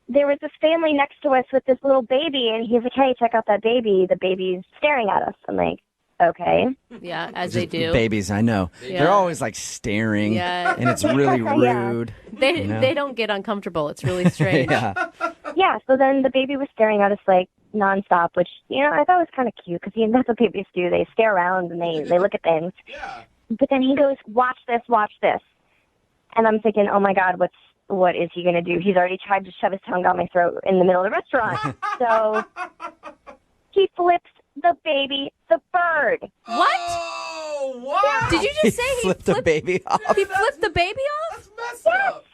there was this family next to us with this little baby, and he's like, hey, check out that baby. The baby's staring at us. I'm like, okay. Yeah, as they do. Babies, I know. Yeah. They're always like staring, and it's really rude. They don't get uncomfortable. It's really strange. Yeah, so then the baby was staring at us like nonstop, which, I thought was kind of cute because that's what babies do. They stare around and they look at things. Yeah. But then he goes, watch this. And I'm thinking, oh my God, what is he going to do? He's already tried to shove his tongue down my throat in the middle of the restaurant. So he flips the baby the bird. What? Oh, wow. Did you just say he flipped the baby off? He flipped the baby off? That's messed up.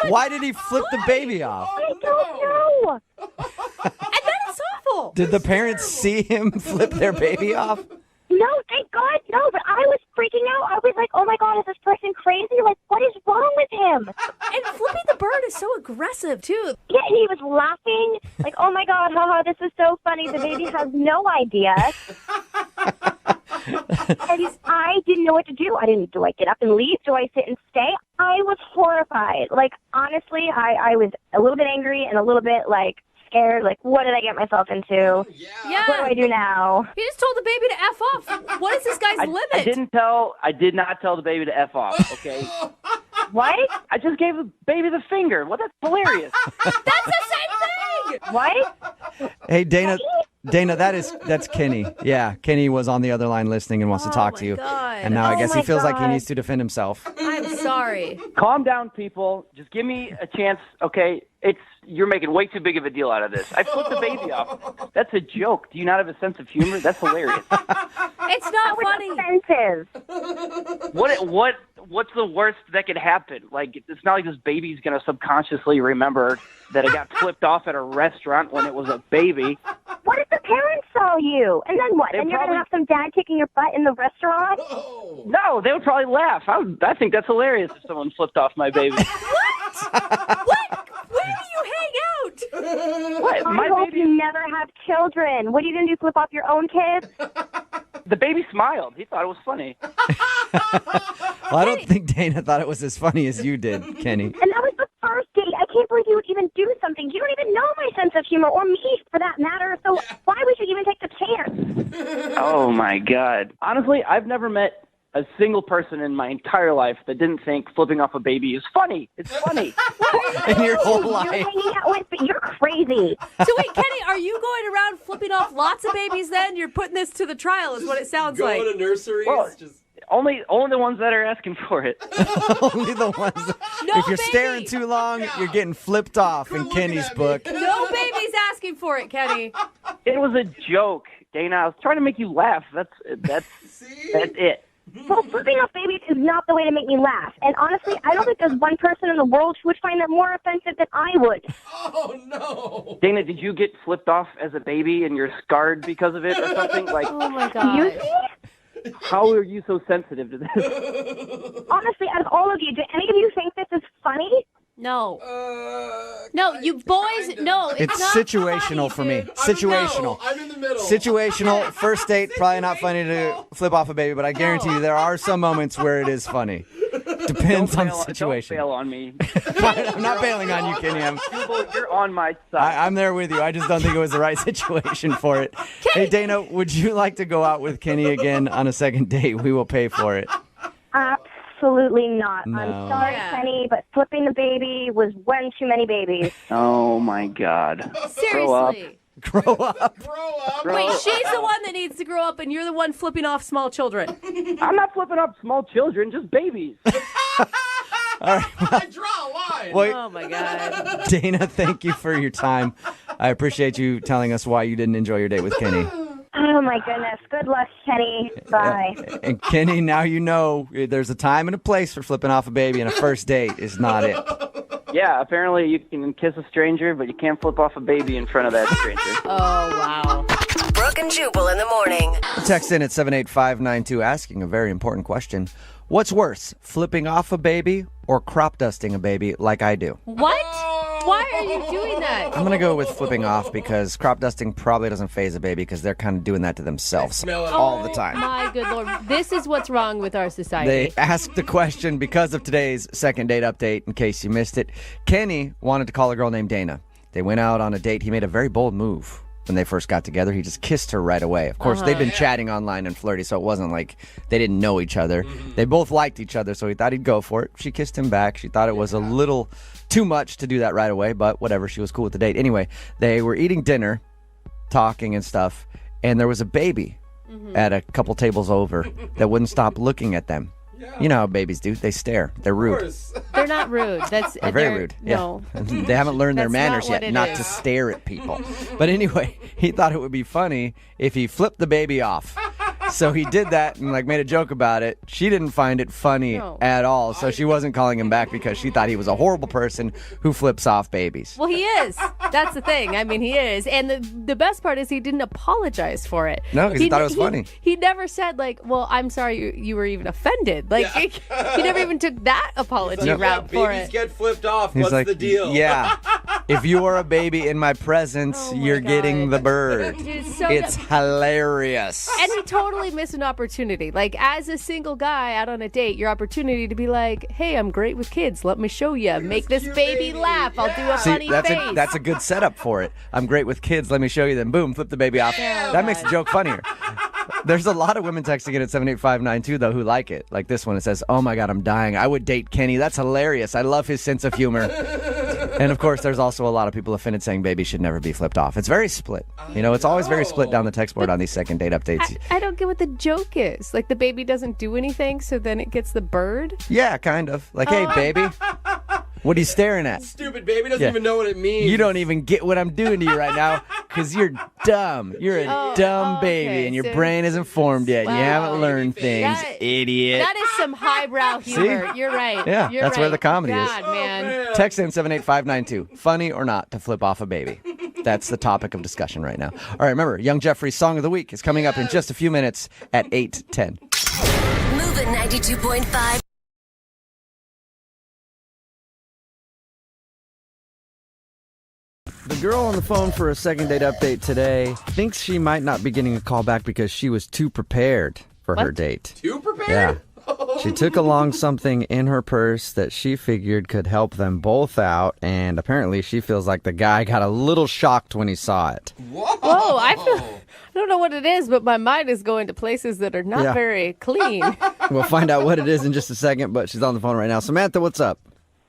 Why did he flip the baby off? I don't know. And that is awful. Did the parents see him flip their baby off? No, thank God, no. But I was freaking out. I was like, oh my God, is this person crazy? Like, what is wrong with him? And Flippy the bird is so aggressive, too. Yeah, and he was laughing. Like, oh my God, haha, this is so funny. The baby has no idea. And I didn't know what to do. Do I get up and leave? Do I sit and stay? I was horrified. Like, honestly, I was a little bit angry and a little bit, like, scared. Like, what did I get myself into? Yeah. What do I do now? He just told the baby to F off. What is this guy's limit? I did not tell the baby to F off, okay? What? I just gave the baby the finger. Well, that's hilarious. That's the same thing! What? Hey, Dana, that's Kenny. Yeah, Kenny was on the other line listening and wants to talk to you. God. And now I Oh guess he my feels like he God. needs to defend himself. I'm sorry. Calm down, people. Just give me a chance, okay? You're making way too big of a deal out of this. I flipped the baby off. That's a joke. Do you not have a sense of humor? That's hilarious. It's not funny. Offensive. What's the worst that could happen? Like, it's not like this baby's going to subconsciously remember that it got flipped off at a restaurant when it was a baby. What if the parents saw you? And then what? And you're going to have some dad kicking your butt in the restaurant? No, they would probably laugh. I think that's hilarious if someone flipped off my baby. What? Where do you hang out? What? I My hope baby, you never have children. What are you going to do, flip off your own kids? the baby smiled. He thought it was funny. Well, I don't think Dana thought it was as funny as you did, Kenny. And that was the first date. I can't believe you would even do something. You don't even know my sense of humor, or me for that matter. So why would you even take the chance? Oh, my God. Honestly, I've never met a single person in my entire life that didn't think flipping off a baby is funny. It's funny. In your whole You're life. hanging out with, but you're crazy. So wait, Kenny, are you going around flipping off lots of babies then? You're putting this to the trial is what it sounds like. Going to nurseries. Well, only the ones that are asking for it. Only the ones. No If you're baby. staring too long, you're getting flipped off in Kenny's book. No baby's asking for it, Kenny. It was a joke, Dana. I was trying to make you laugh. That's it. Well, flipping off babies is not the way to make me laugh. And honestly, I don't think there's one person in the world who would find that more offensive than I would. Oh, no. Dana, did you get flipped off as a baby and you're scarred because of it or something? Like, Oh my You God. see? how are you so sensitive to this? Honestly, out of all of you, do any of you think this is funny? No. No, you boys, no. It's not situational funny, for me. dude. Situational. I'm in the middle. Situational. First date, probably not funny to flip off a baby, but I guarantee you there are some moments where it is funny. Depends on the situation. Don't bail on me. I'm not bailing on you, Kenny. You're on my side. I'm there with you. I just don't think it was the right situation for it. Hey, Dana, would you like to go out with Kenny again on a second date? We will pay for it. Absolutely not. No. I'm sorry, Yeah. Kenny, but flipping the baby was one too many babies. Oh, my God. Grow up. Seriously. Grow up. Grow up. Wait, she's the one that needs to grow up, and you're the one flipping off small children. I'm not flipping up small children, just babies. All right. I draw a line. Well, Oh my God. Dana, thank you for your time. I appreciate you telling us why you didn't enjoy your date with Kenny. Oh, my goodness. Good luck, Kenny. Bye. And Kenny, now you know there's a time and a place for flipping off a baby, and a first date is not it. Yeah, apparently you can kiss a stranger, but you can't flip off a baby in front of that stranger. Oh, wow. Brooke and Jubal in the morning. Text in at 78592 asking a very important question. What's worse, flipping off a baby or crop dusting a baby like I do? What? Why are you doing that? I'm going to go with flipping off because crop dusting probably doesn't faze a baby because they're kind of doing that to themselves smell it all the time. My good Lord. This is what's wrong with our society. They asked the question because of today's second date update, in case you missed it. Kenny wanted to call a girl named Dana. They went out on a date. He made a very bold move. When they first got together, he just kissed her right away. Of course, they've been chatting online and flirty, so it wasn't like they didn't know each other. They both liked each other, so he thought he'd go for it. She kissed him back. She thought it was a little too much to do that right away, but whatever. She was cool with the date. Anyway, they were eating dinner, talking and stuff, and there was a baby at a couple tables over that wouldn't stop looking at them. You know how babies do. They stare. They're rude. They're not rude. They're very rude. No. Yeah. They haven't learned their That's manners not what yet, it not is. to stare at people. But anyway, he thought it would be funny if he flipped the baby off. So he did that and like made a joke about it. She didn't find it funny at all. So she wasn't calling him back because she thought he was a horrible person who flips off babies. Well, he is. That's the thing. I mean, he is. And the best part is he didn't apologize for it. No, because he thought it was funny. He never said, like, well, I'm sorry you were even offended. Like, he never even took that apology route for babies it. get flipped off. He's What's like, the deal? Yeah. If you are a baby in my presence, you're getting the bird. Dude, so It's hilarious. And he totally missed an opportunity. Like, as a single guy out on a date, your opportunity to be like, hey, I'm great with kids. Let me show you. Make this baby laugh. I'll do a funny face. That's a good setup for it. I'm great with kids. Let me show you them. Boom, flip the baby off. That makes the joke funnier. There's a lot of women texting in at 78592, though, who like it. Like this one, it says, oh my God, I'm dying. I would date Kenny. That's hilarious. I love his sense of humor. And of course, there's also a lot of people offended saying babies should never be flipped off. It's very split. It's always very split down the text board on these second date updates. I don't get what the joke is. Like, the baby doesn't do anything, so then it gets the bird? Yeah, kind of. Like, hey, baby, what are you staring at? Stupid baby doesn't even know what it means. You don't even get what I'm doing to you right now because you're dumb. You're a dumb baby, and your brain isn't formed yet. Wow. You haven't learned things, idiot. That is some highbrow humor. You're right. Yeah, You're that's right. where the comedy God, is. man. Text in 78592. Funny or not to flip off a baby? That's the topic of discussion right now. All right, remember, Young Jeffrey's Song of the Week is coming up in just a few minutes at 8:10. Moving 92.5. The girl on the phone for a second date update today thinks she might not be getting a call back because she was too prepared for her date. Too prepared? Yeah. She took along something in her purse that she figured could help them both out, and apparently she feels like the guy got a little shocked when he saw it. Whoa, I don't know what it is, but my mind is going to places that are not very clean. We'll find out what it is in just a second, but she's on the phone right now. Samantha, what's up?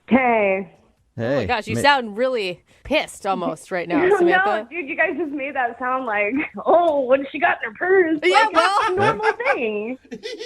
Hey. Hey. Oh my gosh, you sound really pissed almost right now, Samantha. No, dude, you guys just made that sound like, oh, what has she got in her purse? Yeah, like, that's a normal thing.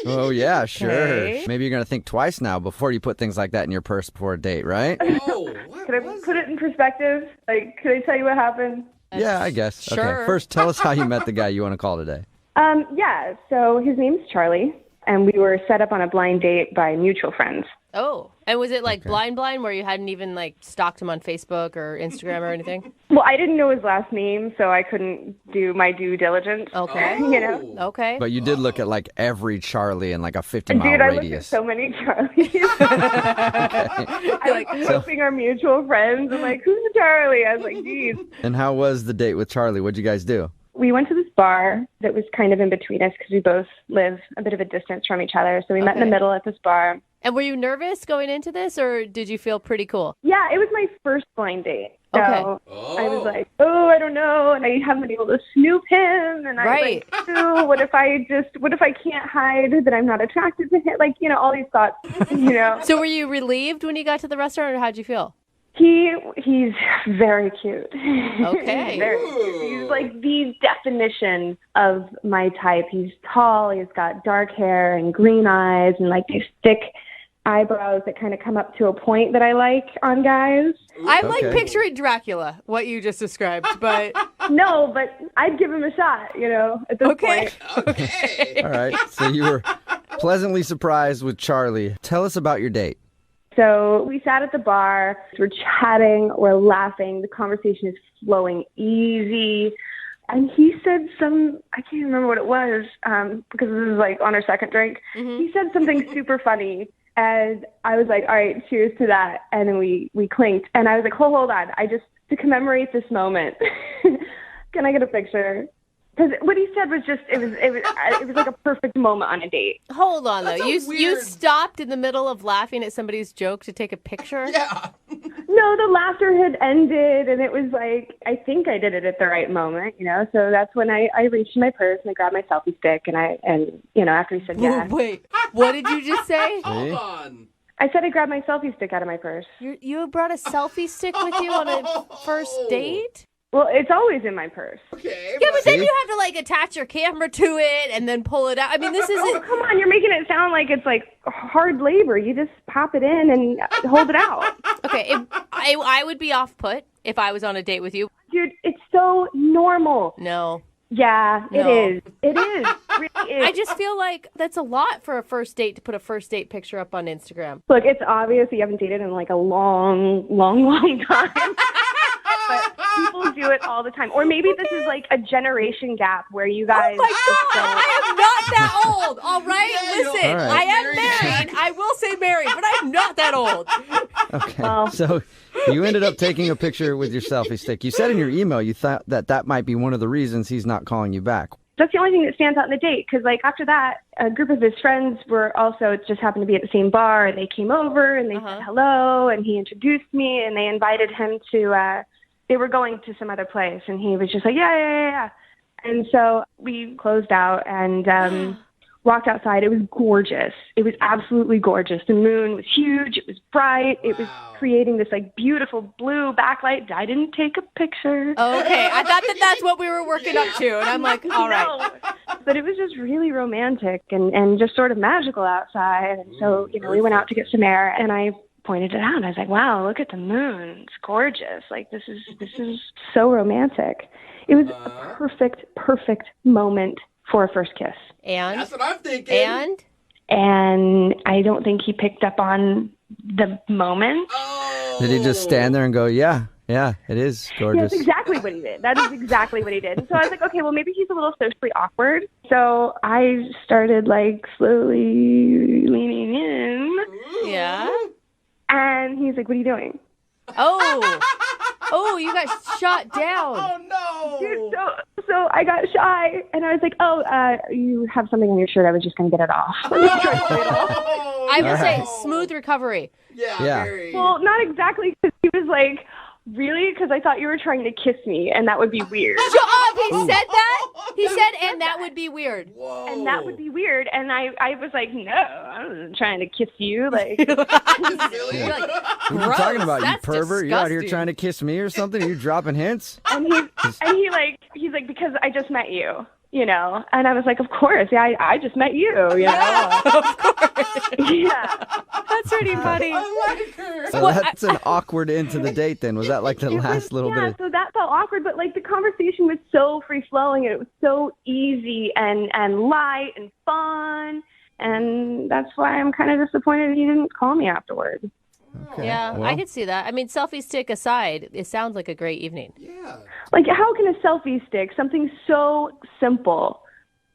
Oh, yeah, sure. Okay. Maybe you're going to think twice now before you put things like that in your purse before a date, right? Oh, Could I put it in perspective? Like, could I tell you what happened? Yeah, I guess. Sure. Okay, first, tell us how you met the guy you want to call today. Yeah, so his name's Charlie, and we were set up on a blind date by mutual friends. Oh, and was it like blind where you hadn't even like stalked him on Facebook or Instagram or anything? Well, I didn't know his last name, so I couldn't do my due diligence. Okay. You know? Okay. But you did look at like every Charlie in like a 50-mile Dude, I looked at radius. so many Charlies. I was hoping our mutual friends. I'm like, who's the Charlie? I was like, geez. And how was the date with Charlie? What'd you guys do? We went to this bar that was kind of in between us because we both live a bit of a distance from each other. So we met in the middle at this bar. And were you nervous going into this, or did you feel pretty cool? Yeah, it was my first blind date. So Okay. I was like, oh, I don't know. And I haven't been able to snoop him. And I was like, ooh, what if I can't hide that I'm not attracted to him? Like, all these thoughts, So were you relieved when you got to the restaurant, or how'd you feel? He's very cute. Okay. Very cute. He's like the definition of my type. He's tall, he's got dark hair and green eyes and like these thick eyebrows that kind of come up to a point that I like on guys. I'm like picturing Dracula, what you just described, but no, but I'd give him a shot, at this point. Okay. All right. So you were pleasantly surprised with Charlie. Tell us about your date. So we sat at the bar, we're chatting, we're laughing, the conversation is flowing easy. And he said I can't remember what it was, because this is like on our second drink. Mm-hmm. He said something super funny. And I was like, all right, cheers to that. And then we clinked. And I was like, hold on. To commemorate this moment, can I get a picture? Because what he said was just, it was like a perfect moment on a date. Hold on, though. You stopped in the middle of laughing at somebody's joke to take a picture? Yeah. No, the laughter had ended, and it was like, I think I did it at the right moment, So that's when I reached in my purse and I grabbed my selfie stick, and after he said yes. Wait, what did you just say? Hold on. I said I grabbed my selfie stick out of my purse. You brought a selfie stick with you on a first date? Well, it's always in my purse. Okay. Yeah, but then you have to like attach your camera to it and then pull it out. I mean, this isn't. Oh, come on, you're making it sound like it's like hard labor. You just pop it in and hold it out. Okay, I would be off put if I was on a date with you. Dude, it's so normal. No. Yeah, No. it is. It is. It really is. I just feel like that's a lot for a first date to put a first date picture up on Instagram. Look, it's obvious you haven't dated in like a long time. But people do it all the time. Or maybe this is like a generation gap where you guys. Oh my God, I am not that old, all right? Listen, All right. I am married. I will say married, but I'm not that old. Okay. Well- So you ended up taking a picture with your selfie stick. You said in your email you thought that might be one of the reasons he's not calling you back. That's the only thing that stands out in the date, because like after that, a group of his friends were also just happened to be at the same bar, and they came over and they said hello, and he introduced me, and they invited him to. They were going to some other place, and he was just like, yeah. And so we closed out and walked outside. It was gorgeous. It was absolutely gorgeous. The moon was huge. It was bright. It was creating this like beautiful blue backlight. I didn't take a picture. Okay, I thought that's what we were working up to, and I'm like, all right. No. But it was just really romantic and just sort of magical outside. And so, we went out to get some air, and I pointed it out. I was like, wow, look at the moon. It's gorgeous. Like, this is so romantic. It was a perfect moment for a first kiss. And? That's what I'm thinking. And I don't think he picked up on the moment. Did he just stand there and go, yeah, it is Yeah, gorgeous? that's exactly what he did. That is exactly what he did. So I was like, okay, well, maybe he's a little socially awkward. So I started like slowly leaning in. Yeah. And he's like, what are you doing? Oh, you got shot down. Oh, no. Dude, so I got shy, and I was like, you have something on your shirt. I was just going to get it off. I will say, smooth recovery. Yeah. Yeah. Well, not exactly, because he was like, really? Because I thought you were trying to kiss me, and that would be weird. Shut up! He said that? He said, and that would be weird. Whoa. And that would be weird. And I was like, no, I wasn't trying to kiss you. Like, You're like, What are you gross. talking about, That's you pervert? You're out here disgusting. trying to kiss me or something? Are you dropping hints? and he's like, because I just met you, And I was like, of course. Yeah, I just met you, Of course. Yeah. That's pretty funny. I like her. So that's an awkward end to the date then. Was that like the last little bit of... So that felt awkward, but like the conversation was so free flowing and it was so easy and light and fun. And that's why I'm kind of disappointed he didn't call me afterwards. Okay, Yeah, well, I could see that. I mean, selfie stick aside, it sounds like a great evening. Yeah. Like, how can a selfie stick, something so simple,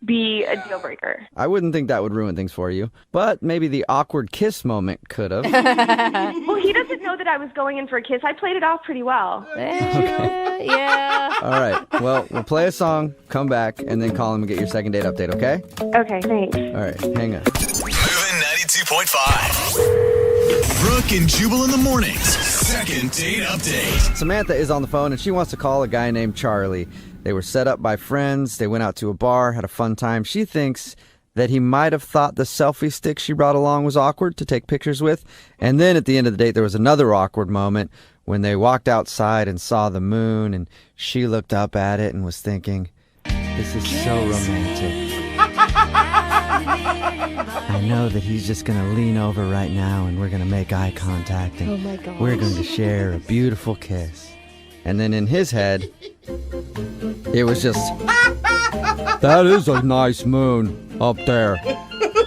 be a deal breaker? I wouldn't think that would ruin things for you, but maybe the awkward kiss moment could have. Well, he doesn't know that I was going in for a kiss. I played it off pretty well. Yeah. All right, well, we'll play a song, come back, and then call him and get your second date update, okay? Okay, thanks. All right, hang on. Moving 92.5. Brooke and Jubal in the mornings. Second date update. Samantha is on the phone, and she wants to call a guy named Charlie. They were set up by friends. They went out to a bar, had a fun time. She thinks that he might have thought the selfie stick she brought along was awkward to take pictures with. And then at the end of the date, there was another awkward moment when they walked outside and saw the moon, and she looked up at it and was thinking, this is so romantic. I know that he's just going to lean over right now and we're going to make eye contact and we're going to share a beautiful kiss. And then in his head, it was just, that is a nice moon up there.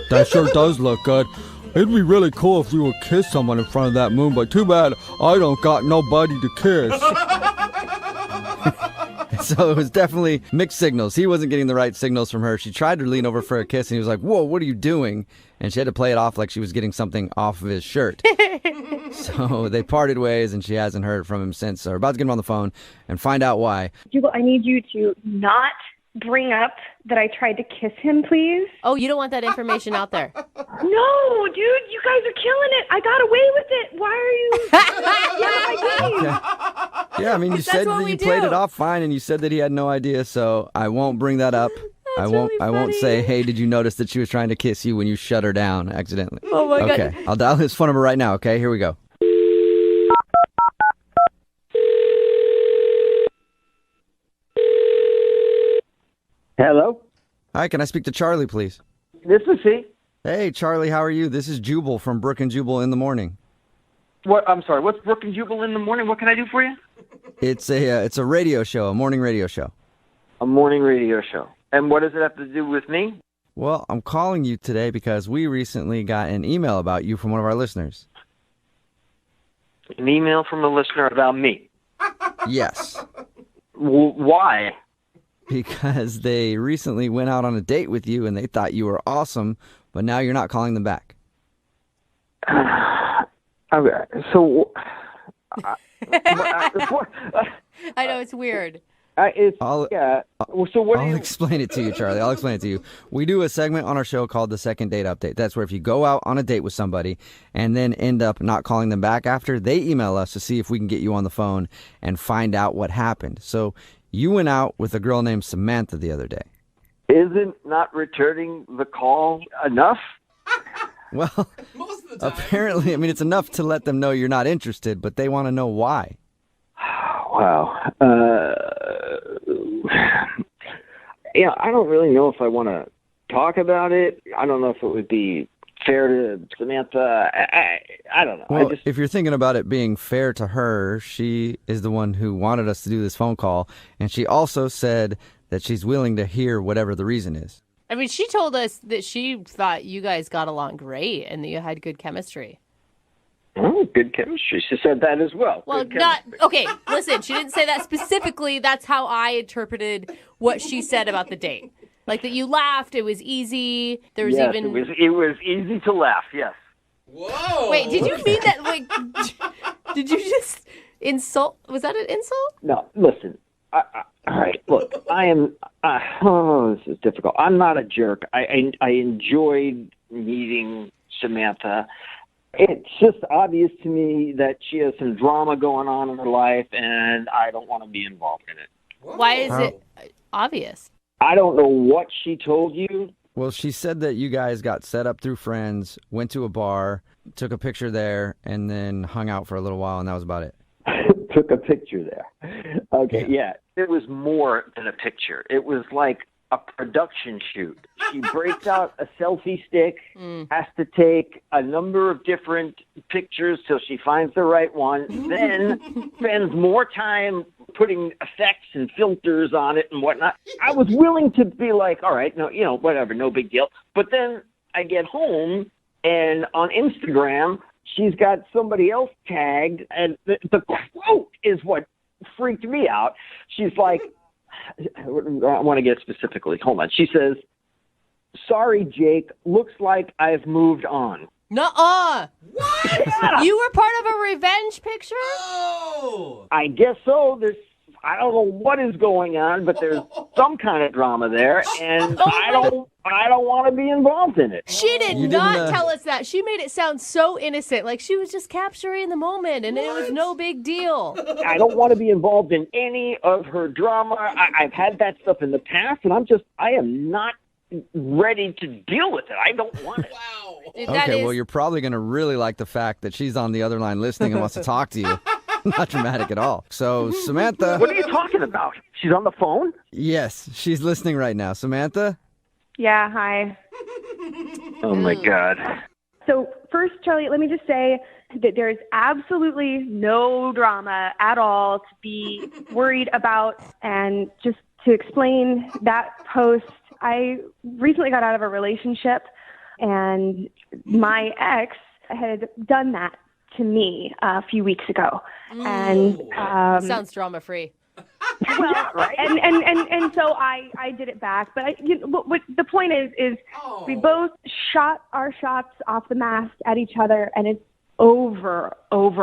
That sure does look good. It'd be really cool if we would kiss someone in front of that moon, but too bad I don't got nobody to kiss. So it was definitely mixed signals. He wasn't getting the right signals from her. She tried to lean over for a kiss, and he was like, whoa, what are you doing? And she had to play it off like she was getting something off of his shirt. So they parted ways, and she hasn't heard from him since. So we're about to get him on the phone and find out why. Jubal, I need you to not bring up that I tried to kiss him, please. Oh, you don't want that information out there. No, dude, you guys are killing it. I got away with it. Why are you? Okay. Yeah, I mean, you said that you played it off fine, and you said that he had no idea, so I won't bring that up. I won't say, hey, did you notice that she was trying to kiss you when you shut her down accidentally? Oh, my God. Okay, I'll dial his phone number right now, okay? Here we go. Hello? Hi, can I speak to Charlie, please? This is he. Hey, Charlie, how are you? This is Jubal from Brooke and Jubal in the Morning. What? I'm sorry. What's Brooke and Jubal in the morning? What can I do for you? It's a radio show, a morning radio show. A A morning radio show. And what does it have to do with me? Well, I'm calling you today because we recently got an email about you from one of our listeners. An email from a listener about me? Yes. Why? Because they recently went out on a date with you and they thought you were awesome, but now you're not calling them back. Okay, so... I know, it's weird. I'll I'll explain it to you, Charlie. I'll explain it to you. We do a segment on our show called the Second Date Update. That's where if you go out on a date with somebody and then end up not calling them back after, they email us to see if we can get you on the phone and find out what happened. So you went out with a girl named Samantha the other day. Isn't not returning the call enough? Well, apparently, I mean, it's enough to let them know you're not interested, but they want to know why. Wow. I don't really know if I want to talk about it. I don't know if it would be fair to Samantha. I don't know. Well, if you're thinking about it being fair to her, she is the one who wanted us to do this phone call, and she also said that she's willing to hear whatever the reason is. I mean, she told us that she thought you guys got along great and that you had good chemistry. Oh, good chemistry. She said that as well. Well, okay, listen, she didn't say that specifically. That's how I interpreted what she said about the date. Like that you laughed, it was easy. There was it was easy to laugh, yes. Whoa! Wait, did you mean that, like, did you just insult? Was that an insult? No, listen. All right, look, I am, this is difficult. I'm not a jerk. I enjoyed meeting Samantha. It's just obvious to me that she has some drama going on in her life, and I don't want to be involved in it. Why is it obvious? I don't know what she told you. Well, she said that you guys got set up through friends, went to a bar, took a picture there, and then hung out for a little while, and that was about it. Took a picture there. Okay, yeah. It was more than a picture. It was like a production shoot. She breaks out a selfie stick, has to take a number of different pictures till she finds the right one, then spends more time putting effects and filters on it and whatnot. I was willing to be like, all right, no, whatever, no big deal. But then I get home and on Instagram, she's got somebody else tagged, and the quote is what freaked me out. She's like, I want to get specifically. Hold on. She says, "Sorry, Jake. Looks like I've moved on." Nuh-uh. What? You were part of a revenge picture? Oh. I guess so. I don't know what is going on, but there's some kind of drama there, and I don't want to be involved in it. She did not tell us that. She made it sound so innocent, like she was just capturing the moment, and it was no big deal. I don't want to be involved in any of her drama. I've had that stuff in the past, and I am not ready to deal with it. I don't want it. Wow. Okay, well, you're probably going to really like the fact that she's on the other line listening and wants to talk to you. Not dramatic at all. So, Samantha. What are you talking about? She's on the phone? Yes, she's listening right now. Samantha? Yeah, hi. Oh, my God. So first, Charlie, let me just say that there's absolutely no drama at all to be worried about. And just to explain that post, I recently got out of a relationship, and my ex had done that to me a few weeks ago. And sounds drama-free. Well, yeah, right? and so I did it back. But what the point is we both shot our shots off the mast at each other, and it's over. Oh,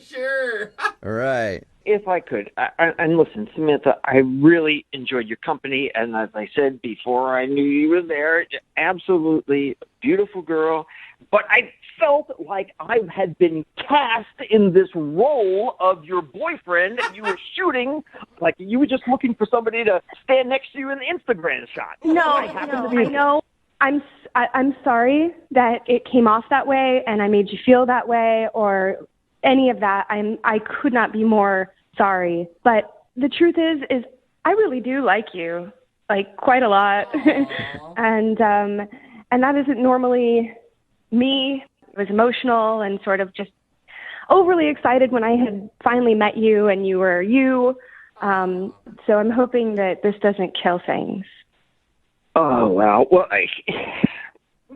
sure. All right. If I could, and listen, Samantha, I really enjoyed your company, and as I said before, I knew you were there. Absolutely beautiful girl, but I felt like I had been cast in this role of your boyfriend, and you were shooting like you were just looking for somebody to stand next to you in the Instagram shot. I know. I'm sorry that it came off that way, and I made you feel that way, or any of that. I could not be more sorry. But the truth is I really do like you, like quite a lot, and that isn't normally me. I was emotional and sort of just overly excited when I had finally met you, and you were you. So I'm hoping that this doesn't kill things. Oh, wow. Well,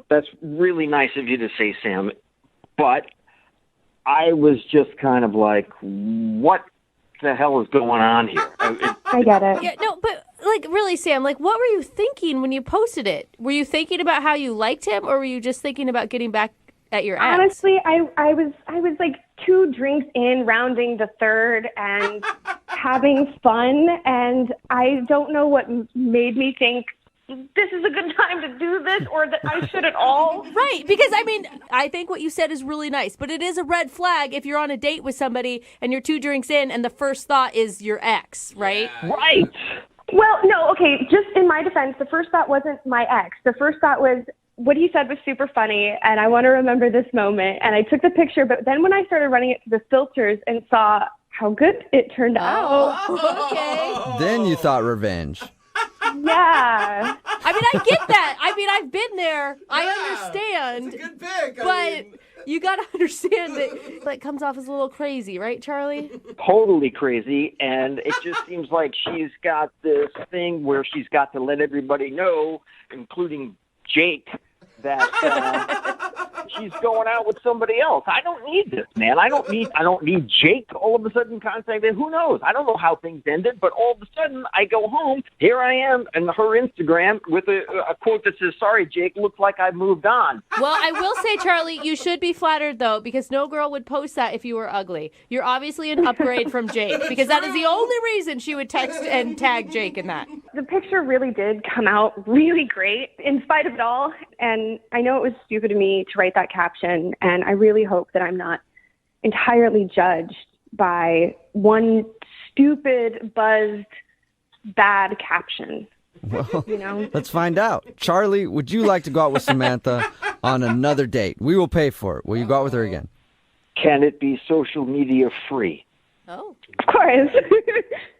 that's really nice of you to say, Sam. But I was just kind of like, what the hell is going on here? I get it. Yeah, no, but like really, Sam, like what were you thinking when you posted it? Were you thinking about how you liked him, or were you just thinking about getting back at your ex? Honestly, I was like 2 drinks in, rounding the third, and having fun. And I don't know what made me think this is a good time to do this, or that I should at all. Right, because I mean, I think what you said is really nice, but it is a red flag if you're on a date with somebody and you're 2 drinks in and the first thought is your ex, right? Right. Well, no, okay, just in my defense, the first thought wasn't my ex. The first thought was, what he said was super funny, and I want to remember this moment. And I took the picture, but then when I started running it through the filters and saw how good it turned out. Okay. Then you thought revenge. Yeah. I mean, I get that. I mean, I've been there. I understand. It's a good pick. But you got to understand that it comes off as a little crazy, right, Charlie? Totally crazy, and it just seems like she's got this thing where she's got to let everybody know, including Jake, that she's going out with somebody else. I don't need this, man. I don't need Jake all of a sudden contacting. Who knows? I don't know how things ended, but all of a sudden I go home, here I am, and her Instagram with a quote that says, "Sorry, Jake, looks like I've moved on." Well, I will say, Charlie, you should be flattered, though, because no girl would post that if you were ugly. You're obviously an upgrade from Jake, because that is the only reason she would text and tag Jake in that. The picture really did come out really great in spite of it all. And I know it was stupid of me to write that caption. And I really hope that I'm not entirely judged by one stupid, buzzed, bad caption. Well, you know? Let's find out. Charlie, would you like to go out with Samantha on another date? We will pay for it. Will you go out with her again? Can it be social media free? Oh. Of course.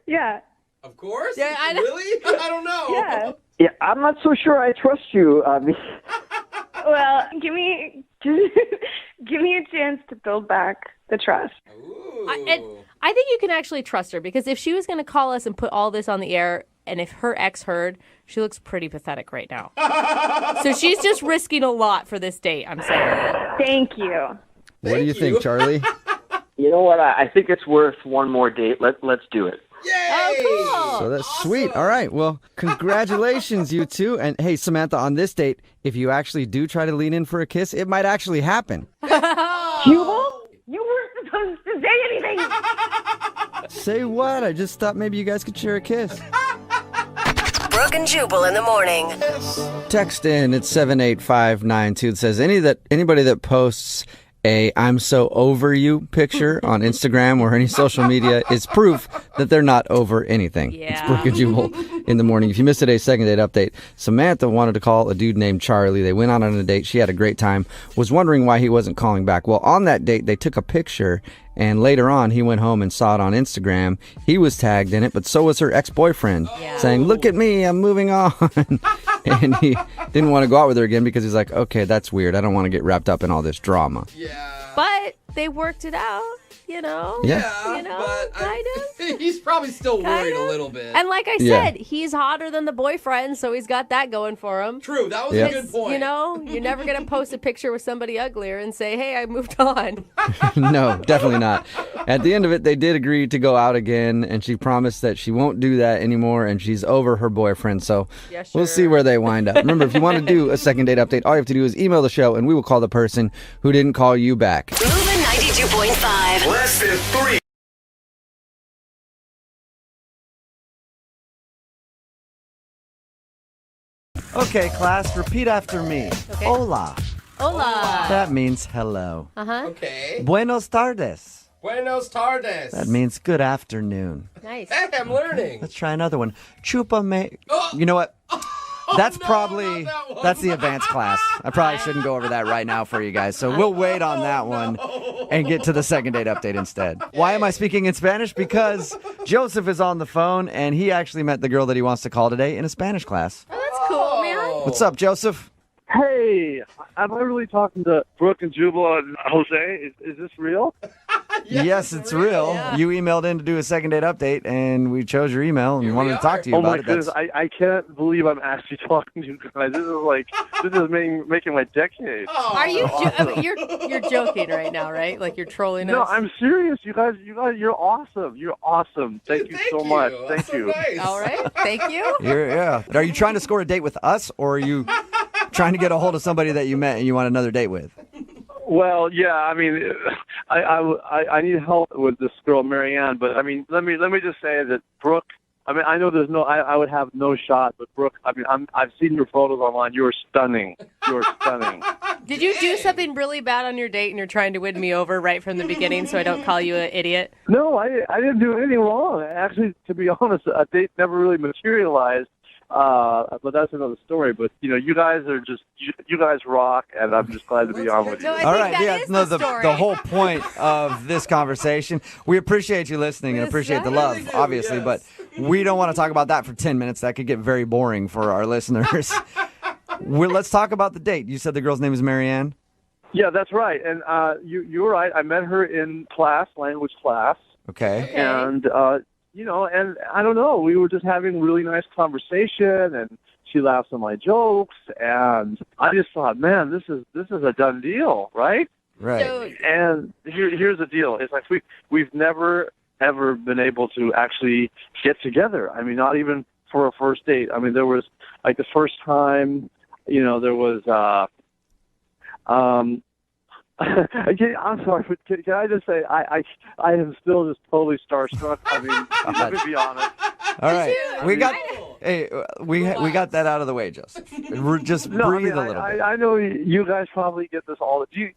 Yeah. Of course? Yeah, Really? I don't know. Yeah. Yeah, I'm not so sure I trust you. Well, give me a chance to build back the trust. I think you can actually trust her, because if she was going to call us and put all this on the air, and if her ex heard, she looks pretty pathetic right now. So she's just risking a lot for this date, I'm saying. Thank you. What do you think, Charlie? You know what? I think it's worth one more date. Let's do it. Yay! Oh, cool. So that's sweet. All right. Well, congratulations, you two. And hey, Samantha, on this date, if you actually do try to lean in for a kiss, it might actually happen. Jubal, you weren't supposed to say anything. Say what? I just thought maybe you guys could share a kiss. Brooke and Jubal in the morning. Text in, it's 78592. It says anybody that posts a "I'm so over you" picture on Instagram or any social media is proof that they're not over anything. Yeah. It's Brooke and Jubal in the morning. If you missed today's second date update, Samantha wanted to call a dude named Charlie. They went out on a date. She had a great time. Was wondering why he wasn't calling back. Well, on that date, they took a picture, and later on, he went home and saw it on Instagram. He was tagged in it, but so was her ex-boyfriend, saying, "Look at me, I'm moving on." And he didn't want to go out with her again because he's like, okay, that's weird. I don't want to get wrapped up in all this drama. Yeah. But they worked it out, you know? Yeah. You know, but kind of. He's probably still worried Kinda. a little bit. And like I Yeah. said, he's hotter than the boyfriend, so he's got that going for him. True, that was Yeah. a good point. You know, you're never going to post a picture with somebody uglier and say, hey, I moved on. No, definitely not. At the end of it, they did agree to go out again, and she promised that she won't do that anymore, and she's over her boyfriend. So Yeah, we'll sure. see where they wind up. Remember, if you want to do a second date update, all you have to do is email the show, and we will call the person who didn't call you back. Moving 92.5. Less than 3. Okay, class, repeat after me. Okay. Hola. Hola. That means hello. Uh-huh. Okay. Buenos tardes. Buenos tardes. That means good afternoon. Nice. Hey, I'm learning. Let's try another one. Chupa me. Oh. You know what? That's no, probably, not that one. that's the advanced class. I probably shouldn't go over that right now for you guys. So we'll wait on that one and get to the second date update instead. Why am I speaking in Spanish? Because Joseph is on the phone and he actually met the girl that he wants to call today in a Spanish class. Oh, that's cool, man. What's up, Joseph? Hey, am I really talking to Brooke and Jubal and Jose? Is this real? Yes, it's real. Yeah. You emailed in to do a second date update, and we chose your email and wanted to talk to you Oh about my it. goodness, I can't believe I'm actually talking to you guys. This is making my decade. Are you? You're joking right now, right? Like you're trolling No, us. I'm serious. You guys, you're awesome. You're awesome. Thank you so much. Thank you. All right. Thank you. Yeah. Are you trying to score a date with us, or are you trying to get a hold of somebody that you met and you want another date with? Well, yeah. I mean, I need help with this girl, Marianne. But I mean, let me just say that Brooke. I mean, I know there's no. I would have no shot, but Brooke. I mean, I've seen your photos online. You're stunning. You're stunning. Did you do something really bad on your date and you're trying to win me over right from the beginning so I don't call you an idiot? No, I didn't do anything wrong. Actually, to be honest, a date never really materialized. But that's another story. But you guys are you guys rock, and I'm just glad to be on with you. No, All right, the whole point of this conversation. We appreciate you listening and appreciate the love, obviously, but we don't want to talk about that for 10 minutes. That could get very boring for our listeners. Let's talk about the date. You said the girl's name is Marianne? Yeah, that's right. And you're right. I met her in class, language class. Okay. And and I don't know. We were just having really nice conversation, and she laughs at my jokes, and I just thought, man, this is a done deal, right? Right. And here's the deal: it's like we've never ever been able to actually get together. I mean, not even for a first date. I mean, there was like the first time, there was. I'm sorry, but can I just say I am still just totally starstruck. I mean, let me be honest. All right, we got that out of the way, Joseph. Just breathe a little bit. I know you guys probably get this all. You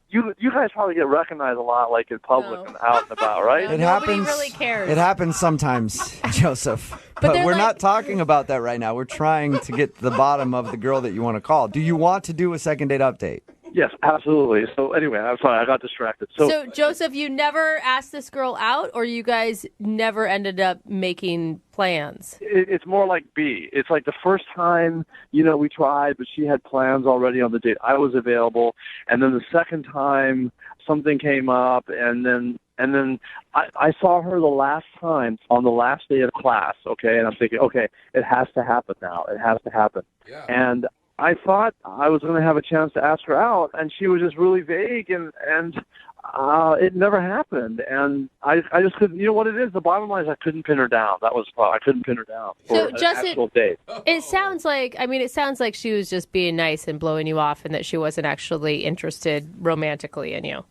guys probably get recognized a lot, like in public and out and about, right? It happens. Nobody really cares. It happens sometimes, Joseph. But But we're like- not talking about that right now. We're trying to get to the bottom of the girl that you want to call. Do you want to do a second date update? Yes, absolutely. So anyway, I'm sorry, I got distracted. So, Joseph, you never asked this girl out, or you guys never ended up making plans? It's more like B. It's like the first time, we tried, but she had plans already on the date. I was available. And then the second time, something came up, and then I saw her the last time on the last day of class, okay? And I'm thinking, okay, it has to happen now. It has to happen. Yeah. And I thought I was going to have a chance to ask her out, and she was just really vague, and it never happened. And I just couldn't. You know what it is? The bottom line is I couldn't pin her down. That was the problem. I couldn't pin her down for an actual date. It sounds like she was just being nice and blowing you off, and that she wasn't actually interested romantically in you.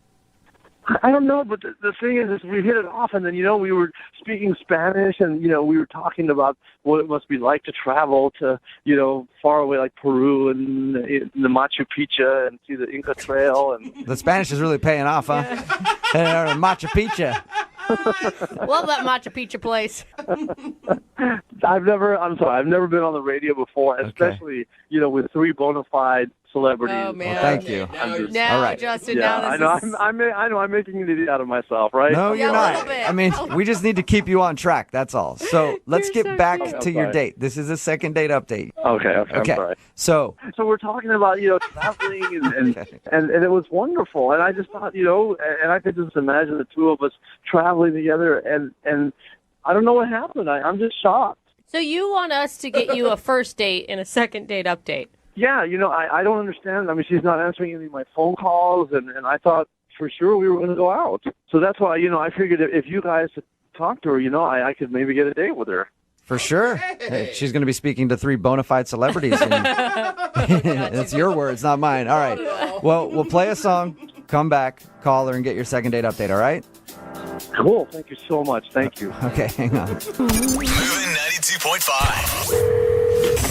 I don't know, but the thing is we hit it off, and then, we were speaking Spanish, and, we were talking about what it must be like to travel to, far away like Peru and the Machu Picchu and see the Inca Trail. And The Spanish is really paying off, huh? Machu Picchu. Love that Machu Picchu place. I've never been on the radio before, especially, with three bona fide celebrities. Oh, man. Well, thank you. Now, all right. Justin, Yeah, now I this know. is... I know. I'm making an idiot out of myself, right? No, Yeah, you're a not. little bit. I mean, we just need to keep you on track. That's all. So let's You're get so back cute. to your Sorry. date. This is a second date update. Okay. I'm sorry. So So we're talking about, traveling and it was wonderful. And I just thought, and I could just imagine the two of us traveling together, and I don't know what happened. I'm just shocked. So you want us to get you a first date and a second date update? Yeah, I don't understand. I mean, she's not answering any of my phone calls, and I thought for sure we were going to go out. So that's why, I figured if you guys talked to her, I could maybe get a date with her. for sure, hey, she's going to be speaking to three bona fide celebrities. And it's your words, not mine. All right. Well, we'll play a song, come back, call her, and get your second date update, all right? Cool. Thank you so much. Thank you. Okay, hang on. Moving 92.5.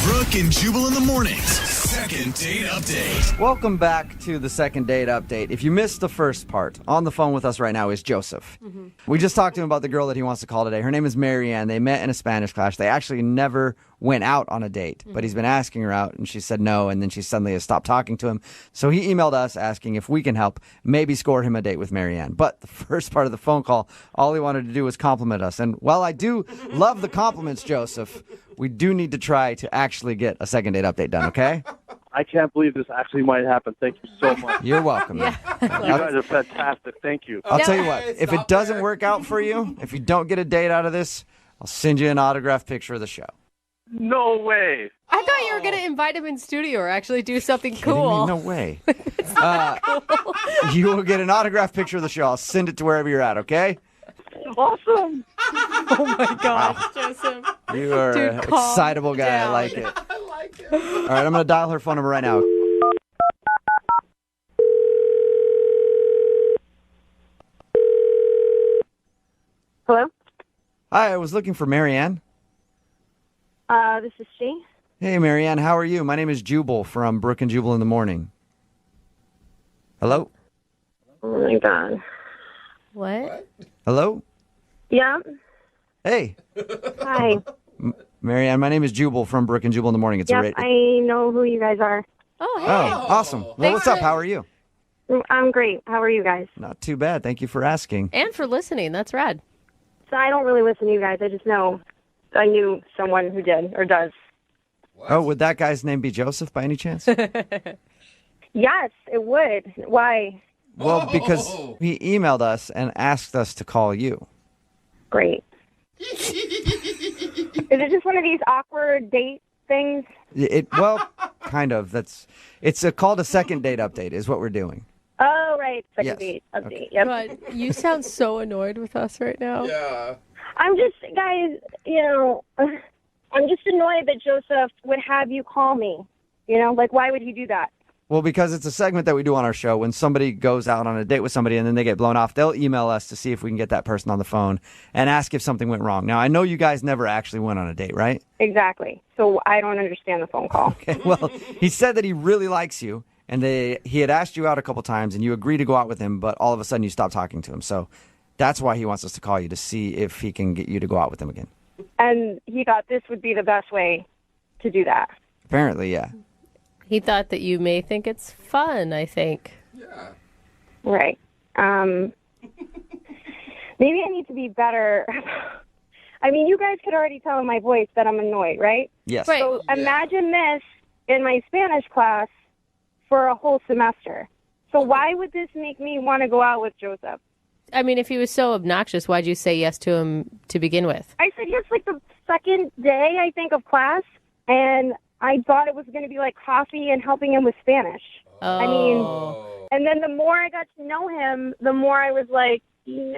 Brooke and Jubal in the mornings. Second date update. Welcome back to the second date update. If you missed the first part, on the phone with us right now is Joseph. Mm-hmm. We just talked to him about the girl that he wants to call today. Her name is Marianne. They met in a Spanish class. They actually never went out on a date, but he's been asking her out, and she said no, and then she suddenly has stopped talking to him. So he emailed us asking if we can help maybe score him a date with Marianne. But the first part of the phone call, all he wanted to do was compliment us. And while I do love the compliments, Joseph, we do need to try to actually get a second date update done, okay? I can't believe this actually might happen. Thank you so much. You're welcome. You guys are fantastic. Thank you. I'll tell you what, if it doesn't work out for you, if you don't get a date out of this, I'll send you an autographed picture of the show. No way. I thought you were going to invite him in studio or actually do something Kidding cool. me? No way. You will get an autographed picture of the show. I'll send it to wherever you're at, okay? Awesome. Oh my gosh, Joseph. You are Dude, an calm excitable guy. I down. like it. All right, I'm going to dial her phone number right now. Hello? Hi, I was looking for Marianne. This is she. Hey, Marianne, how are you? My name is Jubal from Brooke and Jubal in the Morning. Hello? Oh my God. What? Hello? Yeah. Hey. Hi. Marianne, my name is Jubal from Brooke and Jubal in the Morning. It's a Yep, I know who you guys are. Oh, hey. Oh, awesome. Well, Thanks what's up? for- How are you? I'm great. How are you guys? Not too bad. Thank you for asking. And for listening. That's rad. So I don't really listen to you guys. I just know I knew someone who did or does. Oh, would that guy's name be Joseph by any chance? Yes, it would. Why? Well, because he emailed us and asked us to call you. Great. Is it just one of these awkward date things? Well, kind of. It's called a second date update is what we're doing. Oh, right. Second Yes. date update. Yep. God, you sound so annoyed with us right now. Yeah. I'm just, guys, I'm just annoyed that Joseph would have you call me. Like, why would he do that? Well, because it's a segment that we do on our show. When somebody goes out on a date with somebody and then they get blown off, they'll email us to see if we can get that person on the phone and ask if something went wrong. Now, I know you guys never actually went on a date, right? Exactly. So I don't understand the phone call. Okay, well, he said that he really likes you, and he had asked you out a couple times, and you agreed to go out with him, but all of a sudden you stopped talking to him. So that's why he wants us to call you, to see if he can get you to go out with him again. And he thought this would be the best way to do that. Apparently, yeah. He thought that you may think it's fun, I think. Yeah. Right. Maybe I need to be better. I mean, you guys could already tell in my voice that I'm annoyed, right? Yes. Right. So imagine this in my Spanish class for a whole semester. So why would this make me want to go out with Joseph? I mean, if he was so obnoxious, why'd you say yes to him to begin with? I said yes like the second day, I think, of class, and I thought it was going to be like coffee and helping him with Spanish. Oh. I mean, and then the more I got to know him, the more I was like, he's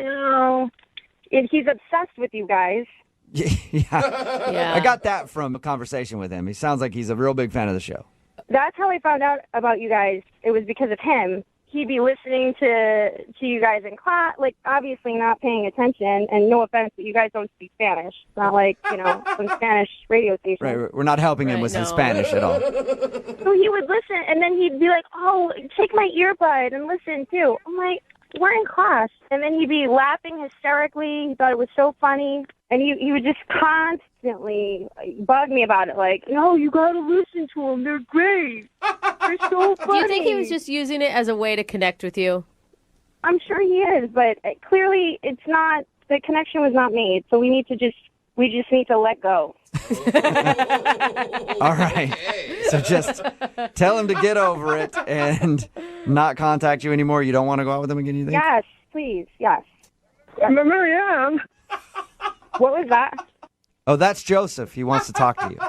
obsessed with you guys. Yeah. I got that from a conversation with him. He sounds like he's a real big fan of the show. That's how I found out about you guys. It was because of him. He'd be listening to you guys in class, like obviously not paying attention. And no offense, but you guys don't speak Spanish. It's not like, some Spanish radio station. Right, we're not helping him with his Spanish at all. So he would listen, and then he'd be like, oh, take my earbud and listen too. I'm like, we're in class. And then he'd be laughing hysterically. He thought it was so funny. And he would just constantly bug me about it. Like, no, you got to listen to them. They're great. They're so funny. Do you think he was just using it as a way to connect with you? I'm sure he is, but clearly it's not, the connection was not made. So we just need to let go. All right. So just tell him to get over it and not contact you anymore. You don't want to go out with him again, you think? Yes, please. Yes. Marianne. What was that? Oh, that's Joseph. He wants to talk to you.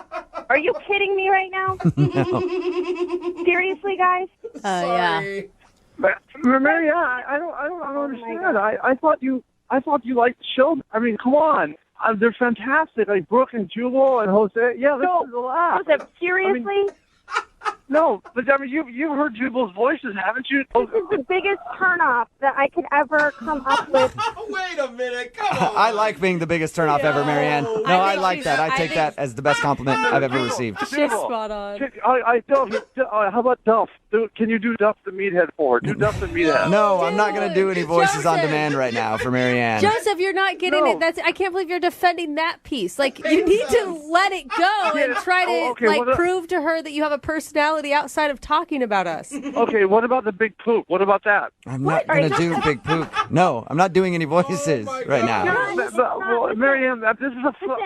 Are you kidding me right now? No. Seriously, guys? Yeah. Marianne, I don't understand. I thought you liked the show. I mean, come on. They're fantastic. Like Brooke and Jubal and Jose. Yeah, this is a laugh. Joseph, seriously? No, but I mean, you've heard Jubal's voices, haven't you? This is the biggest turnoff that I could ever come up with. Wait a minute, come on. I like being the biggest turnoff ever, Marianne. No, I like that. I take that as the best compliment I've ever received. She's spot on. How about Duff? Can you do Duff the Meathead for her? Do Duff the Meathead. No, I'm not going to do any voices on demand right now for Marianne. Joseph, you're not getting it. I can't believe you're defending that piece. Like, you need to let it go and try to prove to her that you have a personality outside of talking about us. Okay, what about the big poop? What about that? I'm not going to do big poop. No, I'm not doing any voices right now. Marianne, this is